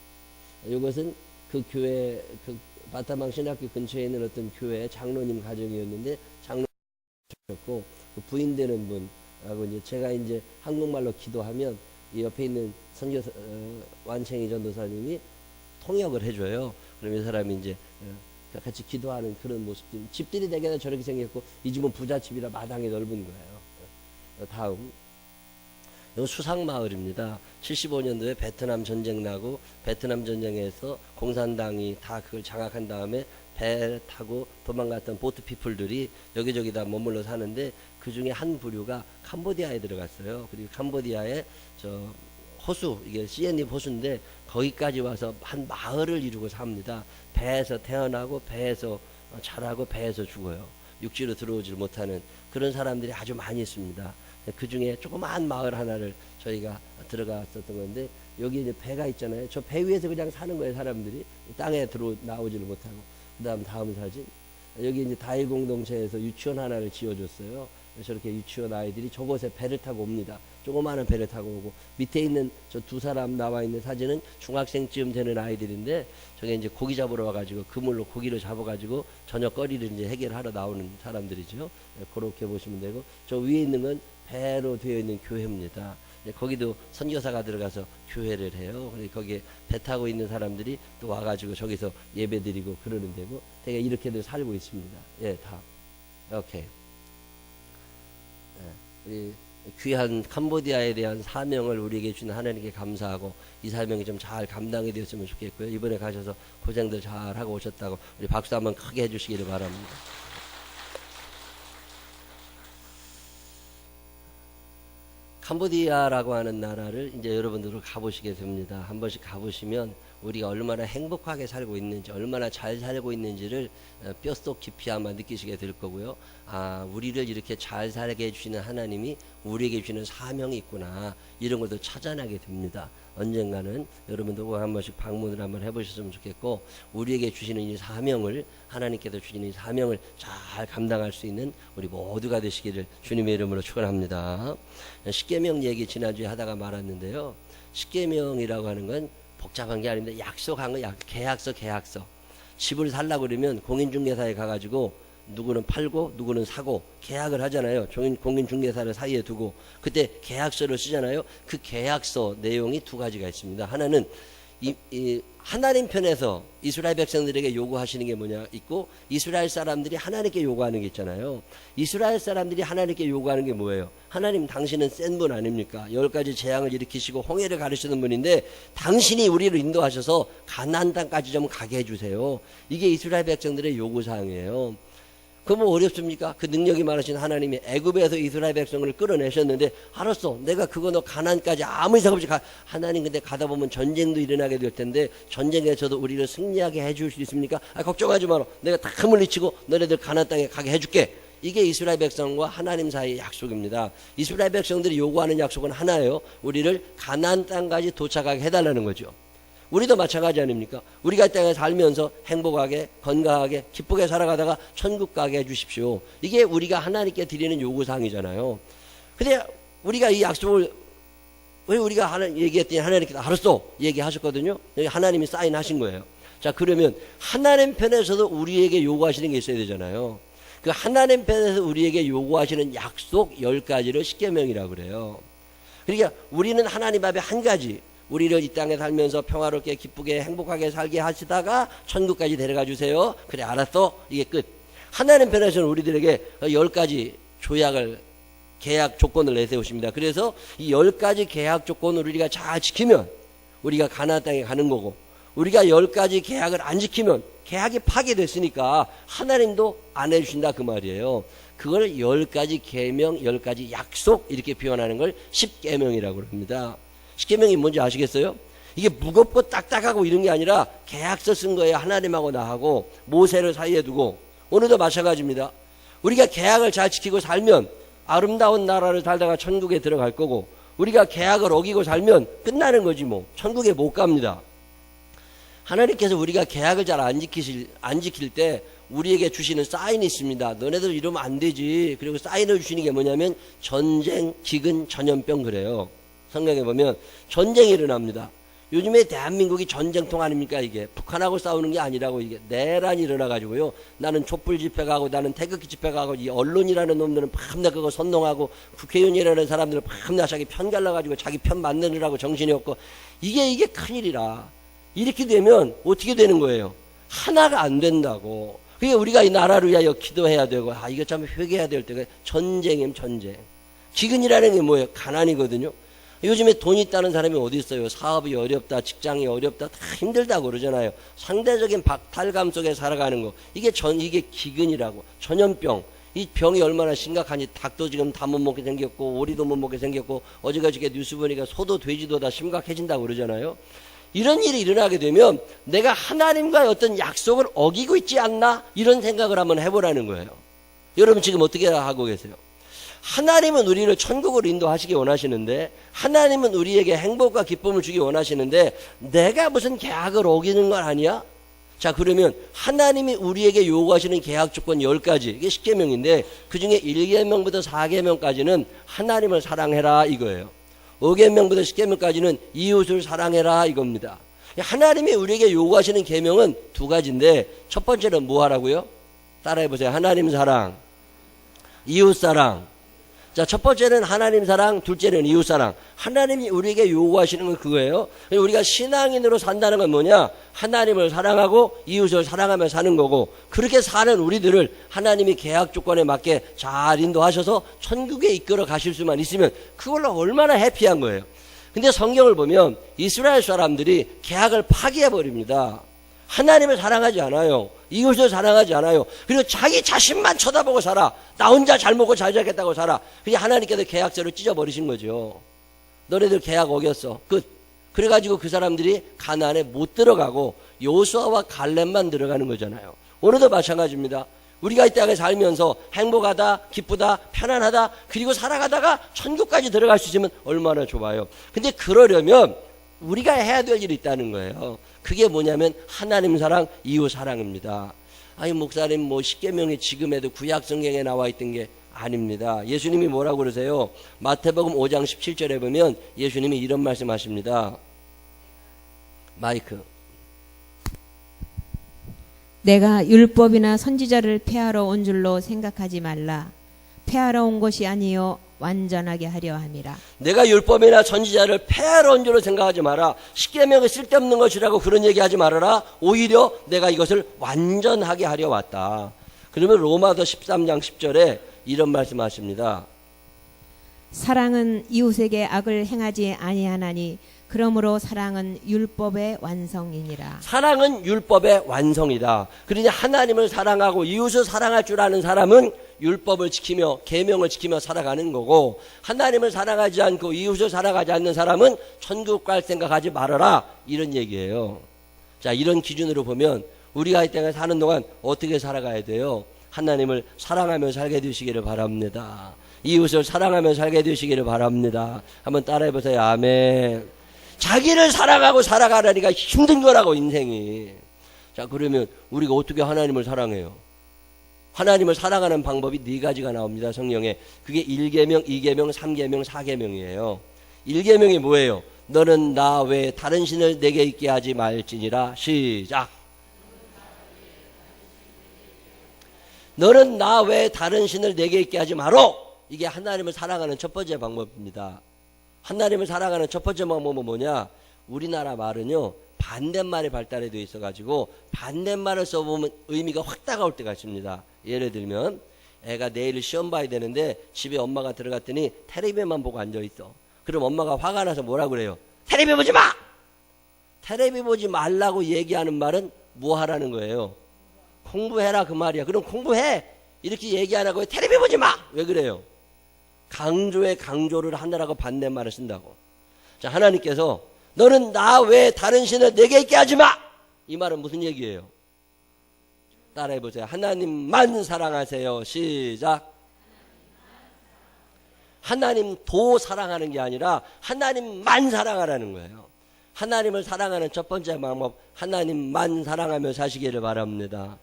이것은 그 교회, 그 바타방 신학교 근처에 있는 어떤 교회 장로님 가정이었는데, 장로님이었고 그 부인 되는 분하고 이제 제가 이제 한국말로 기도하면 이 옆에 있는 선교 완챙이 전도사님이 통역을 해줘요. 그러면 이 사람이 이제 같이 기도하는 그런 모습들. 집들이 되게 저렇게 생겼고, 이 집은 부잣집이라 마당이 넓은 거예요. 다음. 이건 수상마을입니다. 75년도에 베트남 전쟁 나고, 베트남 전쟁에서 공산당이 다 그걸 장악한 다음에 배 타고 도망갔던 보트 피플들이 여기저기 다 머물러 사는데, 그 중에 한 부류가 캄보디아에 들어갔어요. 그리고 캄보디아에 저 호수, 이게 시엔립 호수인데 거기까지 와서 한 마을을 이루고 삽니다. 배에서 태어나고 배에서 자라고 배에서 죽어요. 육지로 들어오질 못하는 그런 사람들이 아주 많이 있습니다. 그 중에 조그마한 마을 하나를 저희가 들어갔었던 건데, 여기 이제 배가 있잖아요. 저 배 위에서 그냥 사는 거예요. 사람들이 땅에 나오지를 못하고. 그다음 다음 사진. 여기 이제 다일 공동체에서 유치원 하나를 지어줬어요. 저렇게 유치원 아이들이 저곳에 배를 타고 옵니다. 조그마한 배를 타고 오고, 밑에 있는 저 두 사람 나와 있는 사진은 중학생쯤 되는 아이들인데, 저게 이제 고기 잡으러 와가지고 그물로 고기를 잡아가지고 저녁거리를 이제 해결하러 나오는 사람들이죠. 그렇게 보시면 되고, 저 위에 있는 건 배로 되어 있는 교회입니다. 거기도 선교사가 들어가서 교회를 해요. 거기에 배 타고 있는 사람들이 또 와가지고 저기서 예배드리고 그러는 데고, 되게 이렇게들 살고 있습니다. 예, 다. 오케이. 우리 귀한 캄보디아에 대한 사명을 우리에게 주는 하나님께 감사하고, 이 사명이 좀 잘 감당이 되었으면 좋겠고요. 이번에 가셔서 고생들 잘 하고 오셨다고 우리 박수 한번 크게 해주시기를 바랍니다. 캄보디아라고 하는 나라를 이제 여러분들도 가보시게 됩니다. 한 번씩 가보시면 우리가 얼마나 행복하게 살고 있는지, 얼마나 잘 살고 있는지를 뼛속 깊이 아마 느끼시게 될 거고요. 아, 우리를 이렇게 잘 살게 해주시는 하나님이 우리에게 주시는 사명이 있구나, 이런 것도 찾아나게 됩니다. 언젠가는 여러분도 한 번씩 방문을 한번 해보셨으면 좋겠고, 우리에게 주시는 이 사명을, 하나님께서 주시는 이 사명을 잘 감당할 수 있는 우리 모두가 되시기를 주님의 이름으로 축원합니다. 십계명 얘기 지난주에 하다가 말았는데요. 십계명이라고 하는 건 복잡한 게 아닌데, 약속한 거, 계약서. 집을 살라고 그러면 공인중개사에 가가지고 누구는 팔고 누구는 사고 계약을 하잖아요. 공인중개사를 사이에 두고 그때 계약서를 쓰잖아요. 그 계약서 내용이 두 가지가 있습니다. 하나는 하나님 편에서 이스라엘 백성들에게 요구하시는 게 뭐냐 있고, 이스라엘 사람들이 하나님께 요구하는 게 있잖아요. 이스라엘 사람들이 하나님께 요구하는 게 뭐예요? 하나님, 당신은 센 분 아닙니까? 10가지 재앙을 일으키시고 홍해를 가르치는 분인데, 당신이 우리를 인도하셔서 가나안 땅까지 좀 가게 해주세요. 이게 이스라엘 백성들의 요구사항이에요. 그 뭐 어렵습니까? 그 능력이 많으신 하나님이 애굽에서 이스라엘 백성을 끌어내셨는데, 알았어, 내가 그거 너 가나안까지 아무 이상 없이 하나님, 근데 가다 보면 전쟁도 일어나게 될 텐데 전쟁에서도 우리를 승리하게 해줄 수 있습니까? 걱정하지 마라, 내가 다 물리치고 너네들 가나안 땅에 가게 해줄게. 이게 이스라엘 백성과 하나님 사이의 약속입니다. 이스라엘 백성들이 요구하는 약속은 하나예요. 우리를 가나안 땅까지 도착하게 해달라는 거죠. 우리도 마찬가지 아닙니까? 우리가 이 땅에 살면서 행복하게, 건강하게, 기쁘게 살아가다가 천국 가게 해주십시오. 이게 우리가 하나님께 드리는 요구사항이잖아요. 근데 우리가 이 약속을 왜 우리가 얘기했더니 하나님께서 알았어 얘기하셨거든요. 하나님이 사인하신 거예요. 자, 그러면 하나님 편에서도 우리에게 요구하시는 게 있어야 되잖아요. 그 하나님 편에서 우리에게 요구하시는 약속 10가지를 십계명이라고 그래요. 그러니까 우리는 하나님 앞에 한 가지, 우리를 이 땅에 살면서 평화롭게 기쁘게 행복하게 살게 하시다가 천국까지 데려가 주세요. 그래, 알았어. 이게 끝. 하나님 편에서는 우리들에게 10가지 조약을, 계약 조건을 내세우십니다. 그래서 이 10가지 계약 조건을 우리가 잘 지키면 우리가 가나안 땅에 가는 거고, 우리가 10가지 계약을 안 지키면 계약이 파괴됐으니까 하나님도 안 해주신다 그 말이에요. 그걸 10가지 계명, 10가지 약속 이렇게 표현하는 걸 십계명이라고 합니다. 십계명이 뭔지 아시겠어요? 이게 무겁고 딱딱하고 이런 게 아니라 계약서 쓴 거예요. 하나님하고 나하고 모세를 사이에 두고. 오늘도 마찬가지입니다. 우리가 계약을 잘 지키고 살면 아름다운 나라를 살다가 천국에 들어갈 거고, 우리가 계약을 어기고 살면 끝나는 거지 뭐. 천국에 못 갑니다. 하나님께서 우리가 계약을 잘 안 지킬 때 우리에게 주시는 사인이 있습니다. 너네들 이러면 안 되지. 그리고 사인을 주시는 게 뭐냐면 전쟁, 기근, 전염병 그래요. 성경에 보면 전쟁이 일어납니다. 요즘에 대한민국이 전쟁통 아닙니까? 이게 북한하고 싸우는 게 아니라고, 이게 내란이 일어나가지고요. 나는 촛불 집회 가고 나는 태극기 집회 가고, 이 언론이라는 놈들은 밤낮 그거 선동하고, 국회의원이라는 사람들은 밤낮 자기 편 갈라가지고 자기 편 만드느라고 정신이 없고, 이게 큰일이라. 이렇게 되면 어떻게 되는 거예요? 하나가 안 된다고. 그게 우리가 이 나라를 위하여 기도해야 되고, 이거 참 회개해야 될 때가 전쟁이면 전쟁. 기근이라는 게 뭐예요? 가난이거든요. 요즘에 돈 있다는 사람이 어디 있어요? 사업이 어렵다, 직장이 어렵다, 다 힘들다고 그러잖아요. 상대적인 박탈감 속에 살아가는 거. 이게 기근이라고. 전염병. 이 병이 얼마나 심각하니, 닭도 지금 다 못 먹게 생겼고, 오리도 못 먹게 생겼고, 어제가지게 뉴스 보니까 소도 돼지도 다 심각해진다고 그러잖아요. 이런 일이 일어나게 되면 내가 하나님과의 어떤 약속을 어기고 있지 않나? 이런 생각을 한번 해보라는 거예요. 여러분 지금 어떻게 하고 계세요? 하나님은 우리를 천국으로 인도하시기 원하시는데, 하나님은 우리에게 행복과 기쁨을 주기 원하시는데, 내가 무슨 계약을 어기는 건 아니야? 자, 그러면 하나님이 우리에게 요구하시는 계약 조건 10가지, 이게 십계명인데 그 중에 1계명부터 4계명까지는 하나님을 사랑해라 이거예요. 5계명부터 10계명까지는 이웃을 사랑해라 이겁니다. 하나님이 우리에게 요구하시는 계명은 2가지인데, 첫 번째는 뭐 하라고요? 따라해보세요. 하나님 사랑, 이웃 사랑. 자, 첫 번째는 하나님 사랑, 둘째는 이웃 사랑. 하나님이 우리에게 요구하시는 건 그거예요. 우리가 신앙인으로 산다는 건 뭐냐? 하나님을 사랑하고 이웃을 사랑하며 사는 거고, 그렇게 사는 우리들을 하나님이 계약 조건에 맞게 잘 인도하셔서 천국에 이끌어 가실 수만 있으면 그걸로 얼마나 해피한 거예요. 근데 성경을 보면 이스라엘 사람들이 계약을 파기해버립니다. 하나님을 사랑하지 않아요. 이웃을 사랑하지 않아요. 그리고 자기 자신만 쳐다보고 살아. 나 혼자 잘 먹고 잘 자겠다고 살아. 그게 하나님께서 계약서를 찢어버리신 거죠. 너네들 계약 어겼어. 끝. 그래가지고 그 사람들이 가나안에 못 들어가고 여호수아와 갈렙만 들어가는 거잖아요. 오늘도 마찬가지입니다. 우리가 이 땅에 살면서 행복하다, 기쁘다, 편안하다, 그리고 살아가다가 천국까지 들어갈 수 있으면 얼마나 좋아요. 근데 그러려면 우리가 해야 될 일이 있다는 거예요. 그게 뭐냐면 하나님 사랑, 이웃 사랑입니다. 아니 목사님 뭐 십계명이 지금에도 구약 성경에 나와 있던 게 아닙니다. 예수님이 뭐라고 그러세요? 마태복음 5장 17절에 보면 예수님이 이런 말씀하십니다. 마이크. 내가 율법이나 선지자를 폐하러 온 줄로 생각하지 말라. 폐하러 온 것이 아니요 완전하게 하려 함이라. 내가 율법이나 선지자를 폐하러 온 줄로 생각하지 마라. 십계명이 쓸데없는 것이라고 그런 얘기하지 말아라. 오히려 내가 이것을 완전하게 하려 왔다. 그러면 로마서 13장 10절에 이런 말씀하십니다. 사랑은 이웃에게 악을 행하지 아니하나니 그러므로 사랑은 율법의 완성이니라. 사랑은 율법의 완성이다. 그러니 하나님을 사랑하고 이웃을 사랑할 줄 아는 사람은 율법을 지키며 계명을 지키며 살아가는 거고, 하나님을 사랑하지 않고 이웃을 사랑하지 않는 사람은 천국 갈 생각하지 말아라 이런 얘기예요. 자, 이런 기준으로 보면 우리가 이 땅에 사는 동안 어떻게 살아가야 돼요? 하나님을 사랑하며 살게 되시기를 바랍니다. 이웃을 사랑하며 살게 되시기를 바랍니다. 한번 따라해보세요. 아멘. 자기를 사랑하고 살아가려니까 힘든 거라고, 인생이. 자, 그러면 우리가 어떻게 하나님을 사랑해요? 하나님을 사랑하는 방법이 4가지가 나옵니다, 성경에. 그게 1계명, 2계명, 3계명, 4계명이에요. 1계명이 뭐예요? 너는 나 외에 다른 신을 내게 있게 하지 말지니라. 시작. 너는 나 외에 다른 신을 내게 있게 하지 마라. 이게 하나님을 사랑하는 첫 번째 방법입니다. 하나님을 사랑하는 첫 번째 방법은 뭐냐? 우리나라 말은요, 반대말이 발달해 되어 있어가지고 반대말을 써보면 의미가 확 다가올 때가 있습니다. 예를 들면 애가 내일 시험 봐야 되는데 집에 엄마가 들어갔더니 텔레비만 보고 앉아있어. 그럼 엄마가 화가 나서 뭐라 그래요? 텔레비 보지 마! 텔레비 보지 말라고 얘기하는 말은 뭐 하라는 거예요? 공부해라, 그 말이야. 그럼 공부해! 이렇게 얘기 안 하고 텔레비 보지 마! 왜 그래요? 강조에 강조를 하느라고 반대말을 쓴다고. 자, 하나님께서 너는 나 외에 다른 신을 내게 있게 하지 마! 이 말은 무슨 얘기예요? 따라해 보세요. 하나님만 사랑하세요. 시작. 하나님도 사랑하는 게 아니라 하나님만 사랑하라는 거예요. 하나님을 사랑하는 첫 번째 방법, 하나님만 사랑하며 사시기를 바랍니다.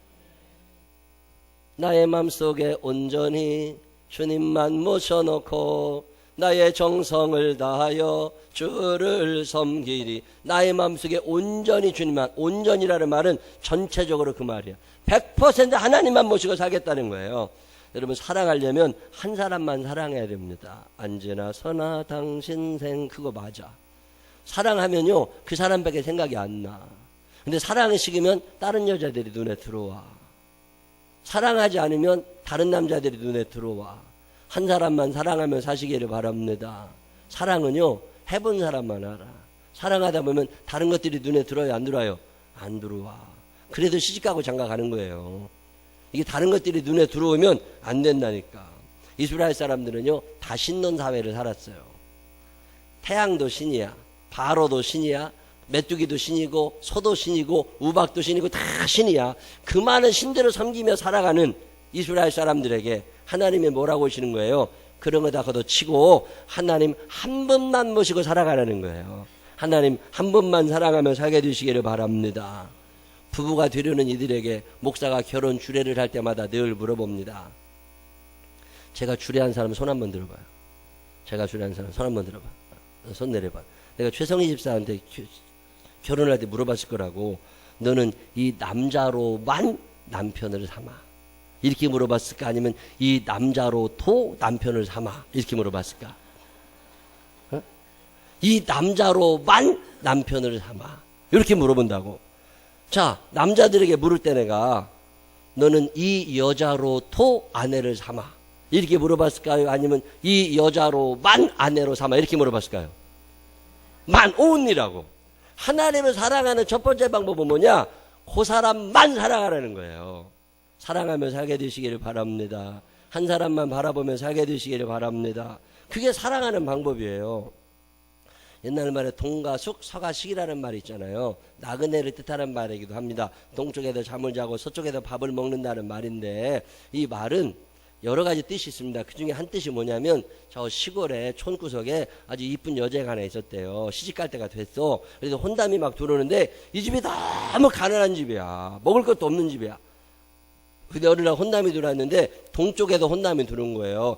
나의 마음속에 온전히 주님만 모셔놓고 나의 정성을 다하여 주를 섬기리. 나의 마음속에 온전히 주님만, 온전이라는 말은 전체적으로 그 말이야. 100% 하나님만 모시고 살겠다는 거예요. 여러분, 사랑하려면 한 사람만 사랑해야 됩니다. 언제나 선아 당신 생, 그거 맞아. 사랑하면요, 그 사람밖에 생각이 안 나. 근데 사랑이 식으면 다른 여자들이 눈에 들어와. 사랑하지 않으면 다른 남자들이 눈에 들어와. 한 사람만 사랑하며 사시기를 바랍니다. 사랑은요, 해본 사람만 알아. 사랑하다 보면 다른 것들이 눈에 들어요, 안 들어요? 안 들어와. 그래도 시집가고 장가가는 거예요. 이게 다른 것들이 눈에 들어오면 안 된다니까. 이스라엘 사람들은요, 다 신론 사회를 살았어요. 태양도 신이야, 바로도 신이야, 메뚜기도 신이고, 소도 신이고, 우박도 신이고, 다 신이야. 그 많은 신들을 섬기며 살아가는 이스라엘 사람들에게 하나님이 뭐라고 하시는 거예요? 그런 거 다 걷어치고 하나님 한 분만 모시고 살아가라는 거예요. 하나님 한 분만 사랑하며 살게 되시기를 바랍니다. 부부가 되려는 이들에게 목사가 결혼 주례를 할 때마다 늘 물어봅니다. 제가 주례한 사람 손 한번 들어봐요. 제가 주례한 사람 손 한번 들어봐. 손 내려봐. 내가 최성희 집사한테 결혼할 때 물어봤을 거라고. 너는 이 남자로만 남편을 삼아? 이렇게 물어봤을까? 아니면 이 남자로도 남편을 삼아? 이렇게 물어봤을까? 어? 이 남자로만 남편을 삼아? 이렇게 물어본다고. 자, 남자들에게 물을 때 내가 너는 이 여자로도 아내를 삼아? 이렇게 물어봤을까요? 아니면 이 여자로만 아내로 삼아? 이렇게 물어봤을까요? 만, 온이라고. 하나님을 사랑하는 첫 번째 방법은 뭐냐? 그 사람만 사랑하라는 거예요. 사랑하며 살게 되시기를 바랍니다. 한 사람만 바라보며 살게 되시기를 바랍니다. 그게 사랑하는 방법이에요. 옛날 말에 동가숙 서가식이라는 말이 있잖아요. 나그네를 뜻하는 말이기도 합니다. 동쪽에서 잠을 자고 서쪽에서 밥을 먹는다는 말인데, 이 말은 여러 가지 뜻이 있습니다. 그 중에 한 뜻이 뭐냐면, 저 시골에 촌구석에 아주 이쁜 여자가 하나 있었대요. 시집갈 때가 됐어. 그래서 혼담이 막 들어오는데 이 집이 너무 가난한 집이야. 먹을 것도 없는 집이야. 근데 어느 날 혼담이 들어왔는데 동쪽에서 혼담이 들어온 거예요.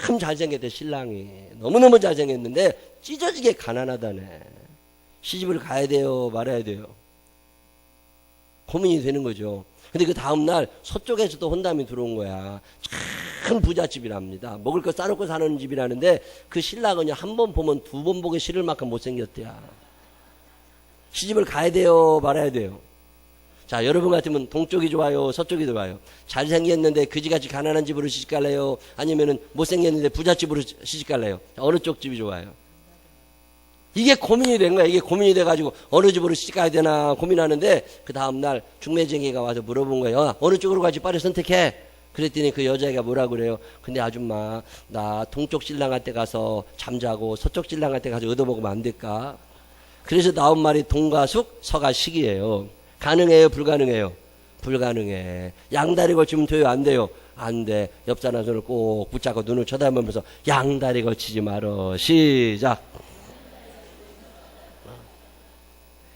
참 잘생겼대, 신랑이. 너무너무 잘생겼는데 찢어지게 가난하다네. 시집을 가야 돼요, 말아야 돼요? 고민이 되는 거죠. 근데 그 다음날 서쪽에서도 혼담이 들어온 거야. 참 부잣집이랍니다. 먹을 거 싸놓고 사는 집이라는데 그 신랑은 한 번 보면 두 번 보기 싫을 만큼 못생겼대야. 시집을 가야 돼요, 말아야 돼요? 자, 여러분 같으면 동쪽이 좋아요, 서쪽이 좋아요? 잘생겼는데 그지같이 가난한 집으로 시집갈래요? 아니면은 못생겼는데 부잣집으로 시집갈래요? 어느 쪽 집이 좋아요? 이게 고민이 된 거야. 이게 고민이 돼가지고 어느 집으로 시집가야 되나 고민하는데 그 다음날 중매쟁이가 와서 물어본 거예요. 어느 쪽으로 가지, 빨리 선택해. 그랬더니 그 여자애가 뭐라 그래요? 근데 아줌마, 나 동쪽 신랑한테 가서 잠자고 서쪽 신랑한테 가서 얻어먹으면 안 될까? 그래서 나온 말이 동가숙 서가식이에요. 가능해요, 불가능해요? 불가능해. 양다리 걸치면 돼요, 안 돼요? 안 돼. 옆 사람 손을 꼭 붙잡고 눈을 쳐다보면서 양다리 걸치지 말어. 시작.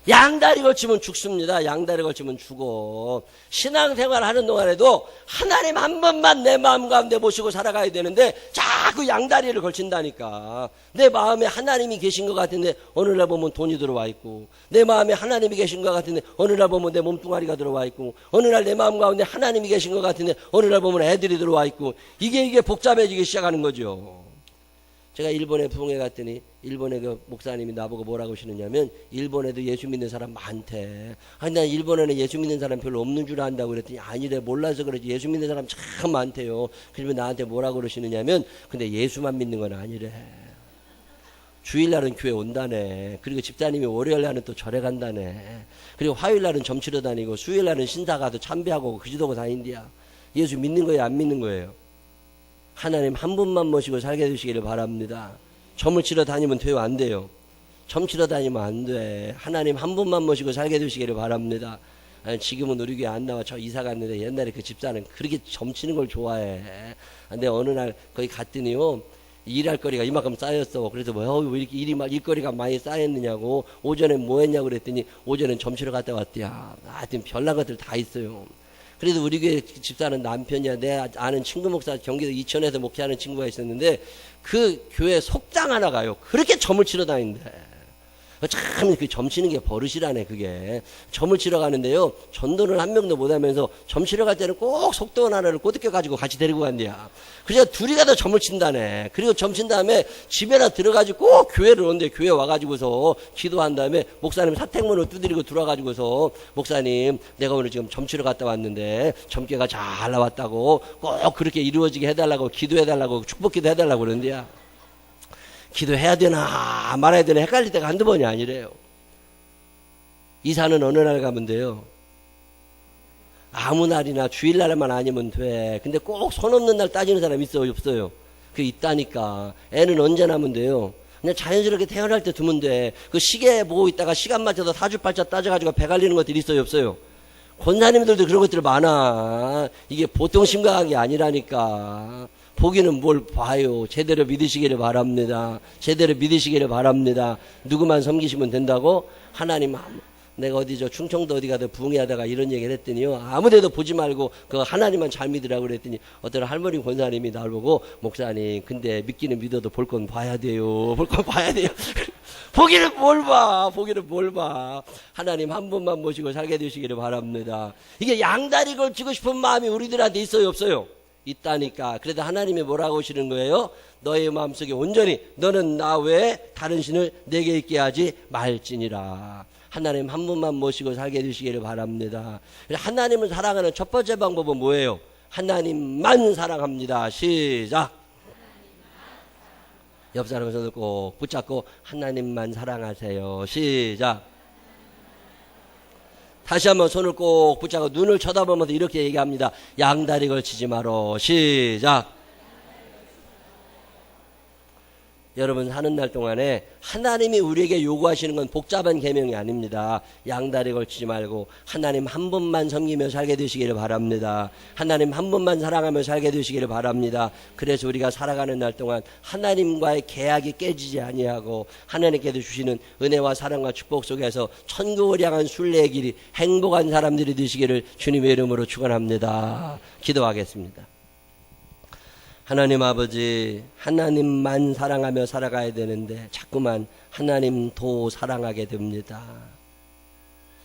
양다리 걸치면 죽습니다. 양다리 걸치면 죽어. 신앙생활 하는 동안에도 하나님 한 번만 내 마음 가운데 모시고 살아가야 되는데 자꾸 양다리를 걸친다니까. 내 마음에 하나님이 계신 것 같은데 어느 날 보면 돈이 들어와 있고, 내 마음에 하나님이 계신 것 같은데 어느 날 보면 내 몸뚱아리가 들어와 있고, 어느 날 내 마음 가운데 하나님이 계신 것 같은데 어느 날 보면 애들이 들어와 있고, 이게 복잡해지기 시작하는 거죠. 제가 일본에 부흥회 갔더니 일본의 그 목사님이 나보고 뭐라고 하시느냐면, 일본에도 예수 믿는 사람 많대. 아니, 난 일본에는 예수 믿는 사람 별로 없는 줄 안다고 그랬더니, 아니래, 몰라서 그러지 예수 믿는 사람 참 많대요. 그러면 나한테 뭐라고 그러시느냐면, 근데 예수만 믿는 건 아니래. 주일날은 교회 온다네. 그리고 집사님이 월요일날은 또 절에 간다네. 그리고 화요일날은 점치러 다니고 수요일날은 신사 가서 참배하고 그지도고 다닌디야. 예수 믿는 거예요, 안 믿는 거예요? 하나님 한 분만 모시고 살게 되시기를 바랍니다. 점을 치러 다니면 돼요, 안 돼요? 점 치러 다니면 안 돼. 하나님 한 분만 모시고 살게 되시기를 바랍니다. 아니, 지금은 우리 교회 안 나와. 저 이사 갔는데 옛날에 그 집사는 그렇게 점 치는 걸 좋아해. 근데 어느 날 거기 갔더니요, 일할 거리가 이만큼 쌓였어. 그래서 왜 이렇게 일거리가 많이 쌓였느냐고, 오전에 뭐 했냐고 그랬더니 오전엔 점 치러 갔다 왔대야. 하여튼 별난 것들 다 있어요. 그래도 우리 교회 집사는 남편이야. 내 아는 친구 목사, 경기도 이천에서 목회하는 친구가 있었는데 그 교회 속장 하나 가요. 그렇게 점을 치러 다닌대. 참 그 점 치는 게 버릇이라네. 그게 점을 치러 가는데요, 전도를 한 명도 못하면서 점 치러 갈 때는 꼭 속도원 하나를 꼬드겨 가지고 같이 데리고 간대야. 그래서 둘이 가서 점을 친다네. 그리고 점 친 다음에 집에나 들어가지고 꼭 교회를 오는데, 교회 와가지고서 기도한 다음에 목사님 사택문을 두드리고 들어와가지고서, 목사님 내가 오늘 지금 점 치러 갔다 왔는데 점괘가 잘 나왔다고 꼭 그렇게 이루어지게 해달라고 기도해달라고 축복기도 해달라고 그러는데야. 기도해야 되나 말아야 되나 헷갈릴 때가 한두 번이 아니래요. 이사는 어느 날 가면 돼요. 아무 날이나 주일날만 아니면 돼. 근데 꼭 손 없는 날 따지는 사람 있어요, 없어요? 그게 있다니까. 애는 언제 나면 돼요? 그냥 자연스럽게 태어날 때 두면 돼. 그 시계 보고 있다가 시간 맞춰서 사주팔자 따져가지고 배 갈리는 것들이 있어요, 없어요? 권사님들도 그런 것들 많아. 이게 보통 심각한 게 아니라니까. 보기는 뭘 봐요. 제대로 믿으시기를 바랍니다. 제대로 믿으시기를 바랍니다. 누구만 섬기시면 된다고? 하나님, 내가 어디 저 충청도 어디 가서 부흥회하다가 이런 얘기를 했더니요, 아무데도 보지 말고 그 하나님만 잘 믿으라고 그랬더니 어떤 할머니 권사님이 나를 보고, 목사님 근데 믿기는 믿어도 볼 건 봐야 돼요. 볼 건 봐야 돼요. 보기는 뭘 봐. 보기는 뭘 봐. 하나님 한 분만 모시고 살게 되시기를 바랍니다. 이게 양다리 걸치고 싶은 마음이 우리들한테 있어요, 없어요? 있다니까. 그래도 하나님이 뭐라고 하시는 거예요? 너의 마음속에 온전히 너는 나 외에 다른 신을 내게 있게 하지 말지니라. 하나님 한 분만 모시고 살게 되시기를 바랍니다. 하나님을 사랑하는 첫 번째 방법은 뭐예요? 하나님만 사랑합니다. 시작. 옆 사람의 손을 꼭 붙잡고 하나님만 사랑하세요. 시작. 다시 한번 손을 꼭 붙잡고 눈을 쳐다보면서 이렇게 얘기합니다. 양다리 걸치지 마라. 시작. 여러분 사는 날 동안에 하나님이 우리에게 요구하시는 건 복잡한 계명이 아닙니다. 양다리 걸치지 말고 하나님 한 분만 섬기며 살게 되시기를 바랍니다. 하나님 한 분만 사랑하며 살게 되시기를 바랍니다. 그래서 우리가 살아가는 날 동안 하나님과의 계약이 깨지지 아니하고 하나님께서 주시는 은혜와 사랑과 축복 속에서 천국을 향한 순례의 길이 행복한 사람들이 되시기를 주님의 이름으로 축원합니다. 기도하겠습니다. 하나님 아버지, 하나님만 사랑하며 살아가야 되는데 자꾸만 하나님 도 사랑하게 됩니다.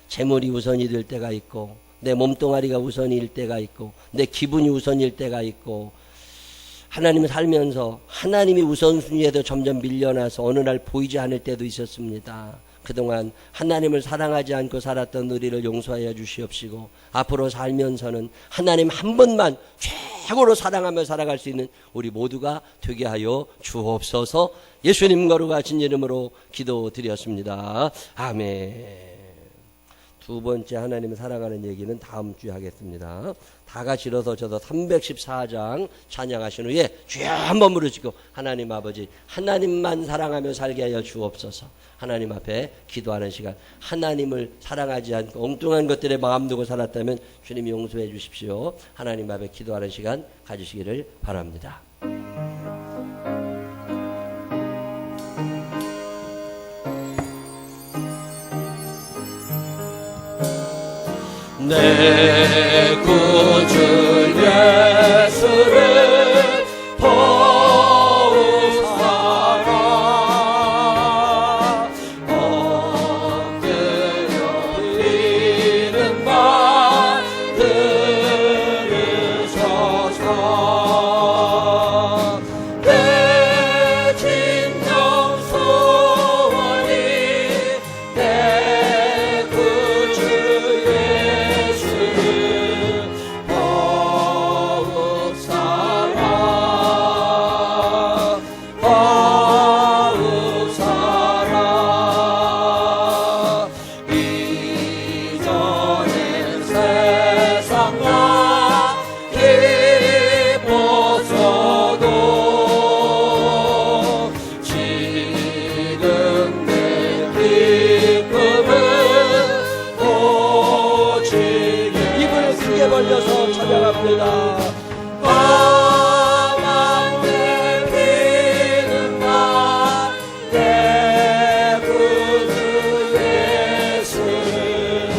재물이 우선이 될 때가 있고, 내 몸뚱아리가 우선일 때가 있고, 내 기분이 우선일 때가 있고, 하나님을 살면서 하나님이 우선순위에도 점점 밀려나서 어느 날 보이지 않을 때도 있었습니다. 그동안 하나님을 사랑하지 않고 살았던 우리를 용서하여 주시옵시고, 앞으로 살면서는 하나님 한 분만 최고로 사랑하며 살아갈 수 있는 우리 모두가 되게 하여 주옵소서. 예수님 거룩하신 이름으로 기도드렸습니다. 아멘. 두 번째 하나님을 사랑하는 얘기는 다음 주에 하겠습니다. 다 같이 일어서셔서 314장 찬양하신 후에 주여 한번 부르시고, 하나님 아버지 하나님만 사랑하며 살게 하여 주옵소서. 하나님 앞에 기도하는 시간, 하나님을 사랑하지 않고 엉뚱한 것들에 마음 두고 살았다면 주님이 용서해 주십시오. 하나님 앞에 기도하는 시간 가지시기를 바랍니다. 내 구주 예수를 더욱 사랑 엎드려 비는 말 들으소서 내 진정 소원이 내 구주 예수를 더욱 사랑 더욱 사랑 이전엔 세상과 기뻤어도 지금 내 기쁨은 오직 입을 크게 벌려서 찬양합니다. 밤하늘 비는 날 내 구주 예수를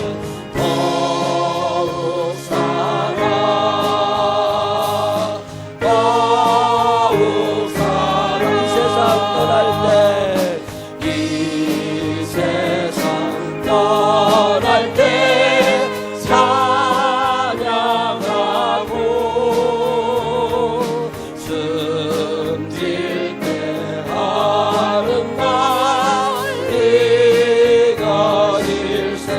더욱 사랑 더욱 사랑 이 세상 떠날 때 이 세상 떠날 때 찬양하고 숨질 때 하는 말 이거일세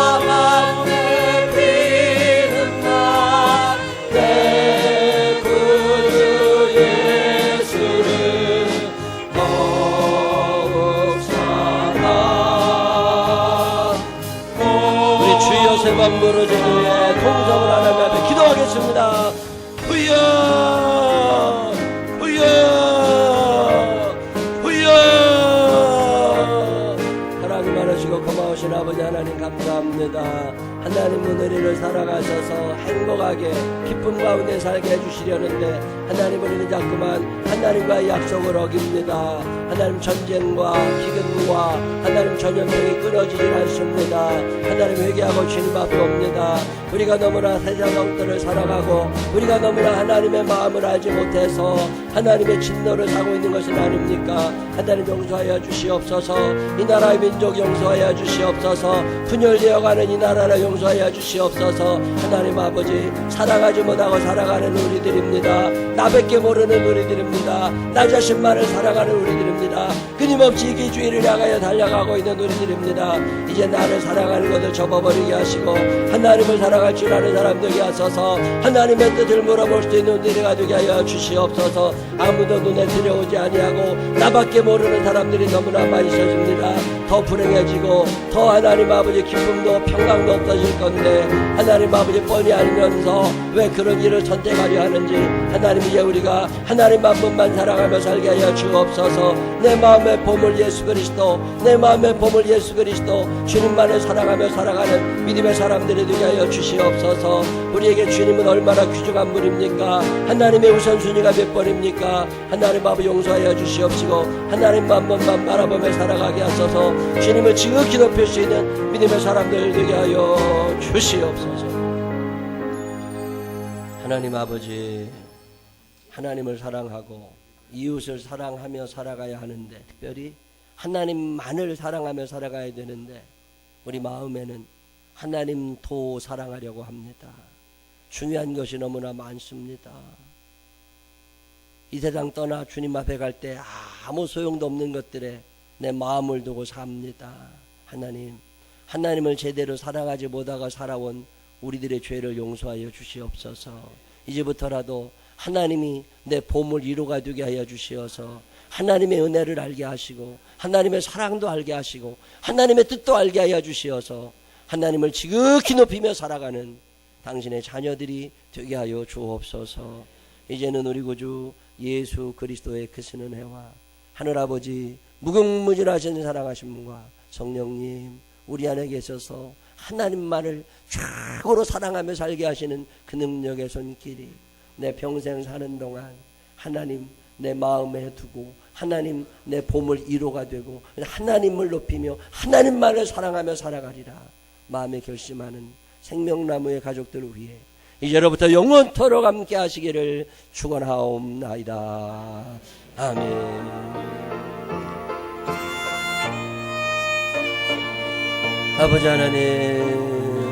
밤하늘 비는 날 내 구주 예수를 더욱 사랑 우리 주여 세번 부르짖는 후에 통성을 하나님 앞에 기도하겠습니다. 후여 후여 후여 사랑이 많으시고 고마우신 아버지 하나님 감사합니다. 하나님 은혜를 살아가셔서 행복하게 기쁨 가운데 살게 해주시려는데 하나님 우리는 자꾸만 하나님과의 약속을 어깁니다. 하나님 전쟁과 기근과 하나님 전염병이 끊어지질 않습니다. 하나님 회개하고 주님 앞에 옵니다. 우리가 너무나 세상 형태를 살아가고 우리가 너무나 하나님의 마음을 알지 못해서 하나님의 진노를 사고 있는 것은 아닙니까? 하나님 용서하여 주시옵소서. 이 나라의 민족 용서하여 주시옵소서. 분열되어가는 이 나라를 용서하여 주시옵소서. 하나님 아버지 사랑하지 못하고 살아가는 우리들입니다. 나밖에 모르는 우리들입니다. 나 자신만을 살아가는 우리들입니다. 끊임없이 이기주의를 향하여 달려가고 있는 우리들입니다. 이제 나를 사랑하는 것을 접어버리게 하시고 하나님을 살아갈 줄 아는 사람 되게 하소서. 하나님의 뜻을 물어볼 수 있는 우리가 되게 하여 주시옵소서. 아무도 눈에 들여오지 아니하고 나밖에 모르는 사람들이 너무나 많이 있었습니다. 더 불행해지고 더 하나님 아버지 기쁨도 평강도 없어질 건데 하나님 아버지 뻔히 알면서 왜 그런 일을 선택하려 하는지 하나님 이제 우리가 하나님 한 분만 사랑하며 살게 하여 주옵소서. 내 마음의 보물 예수 그리스도 내 마음의 보물 예수 그리스도 주님만을 사랑하며 살아가는 믿음의 사람들이 되게 하여 주시옵소서. 우리에게 주님은 얼마나 귀중한 분입니까? 하나님의 우선순위가 몇 번입니까? 하나님 아버지 용서하여 주시옵시고 하나님만 번만 바라보며 살아가게 하소서. 주님을 지극히 높일 수 있는 믿음의 사람들 되게 하여 주시옵소서. 하나님 아버지 하나님을 사랑하고 이웃을 사랑하며 살아가야 하는데 특별히 하나님만을 사랑하며 살아가야 되는데 우리 마음에는 하나님 도 사랑하려고 합니다. 중요한 것이 너무나 많습니다. 이 세상 떠나 주님 앞에 갈 때 아무 소용도 없는 것들에 내 마음을 두고 삽니다. 하나님을 제대로 사랑하지 못하고 살아온 우리들의 죄를 용서하여 주시옵소서. 이제부터라도 하나님이 내 보물 1호가 되게 하여 주시어서 하나님의 은혜를 알게 하시고 하나님의 사랑도 알게 하시고 하나님의 뜻도 알게 하여 주시어서 하나님을 지극히 높이며 살아가는 당신의 자녀들이 되게 하여 주옵소서. 이제는 우리 구주 예수 그리스도의 크신 은혜와 하늘아버지 무궁무진하신 사랑하신 분과 성령님 우리 안에 계셔서 하나님만을 최고로 사랑하며 살게 하시는 그 능력의 손길이 내 평생 사는 동안 하나님 내 마음에 두고 하나님 내 보물 1호가 되고 하나님을 높이며 하나님만을 사랑하며 살아가리라 마음에 결심하는 생명나무의 가족들을 위해 이제로부터 영원토록 함께 하시기를 축원하옵나이다. 아멘. 아버지 하나님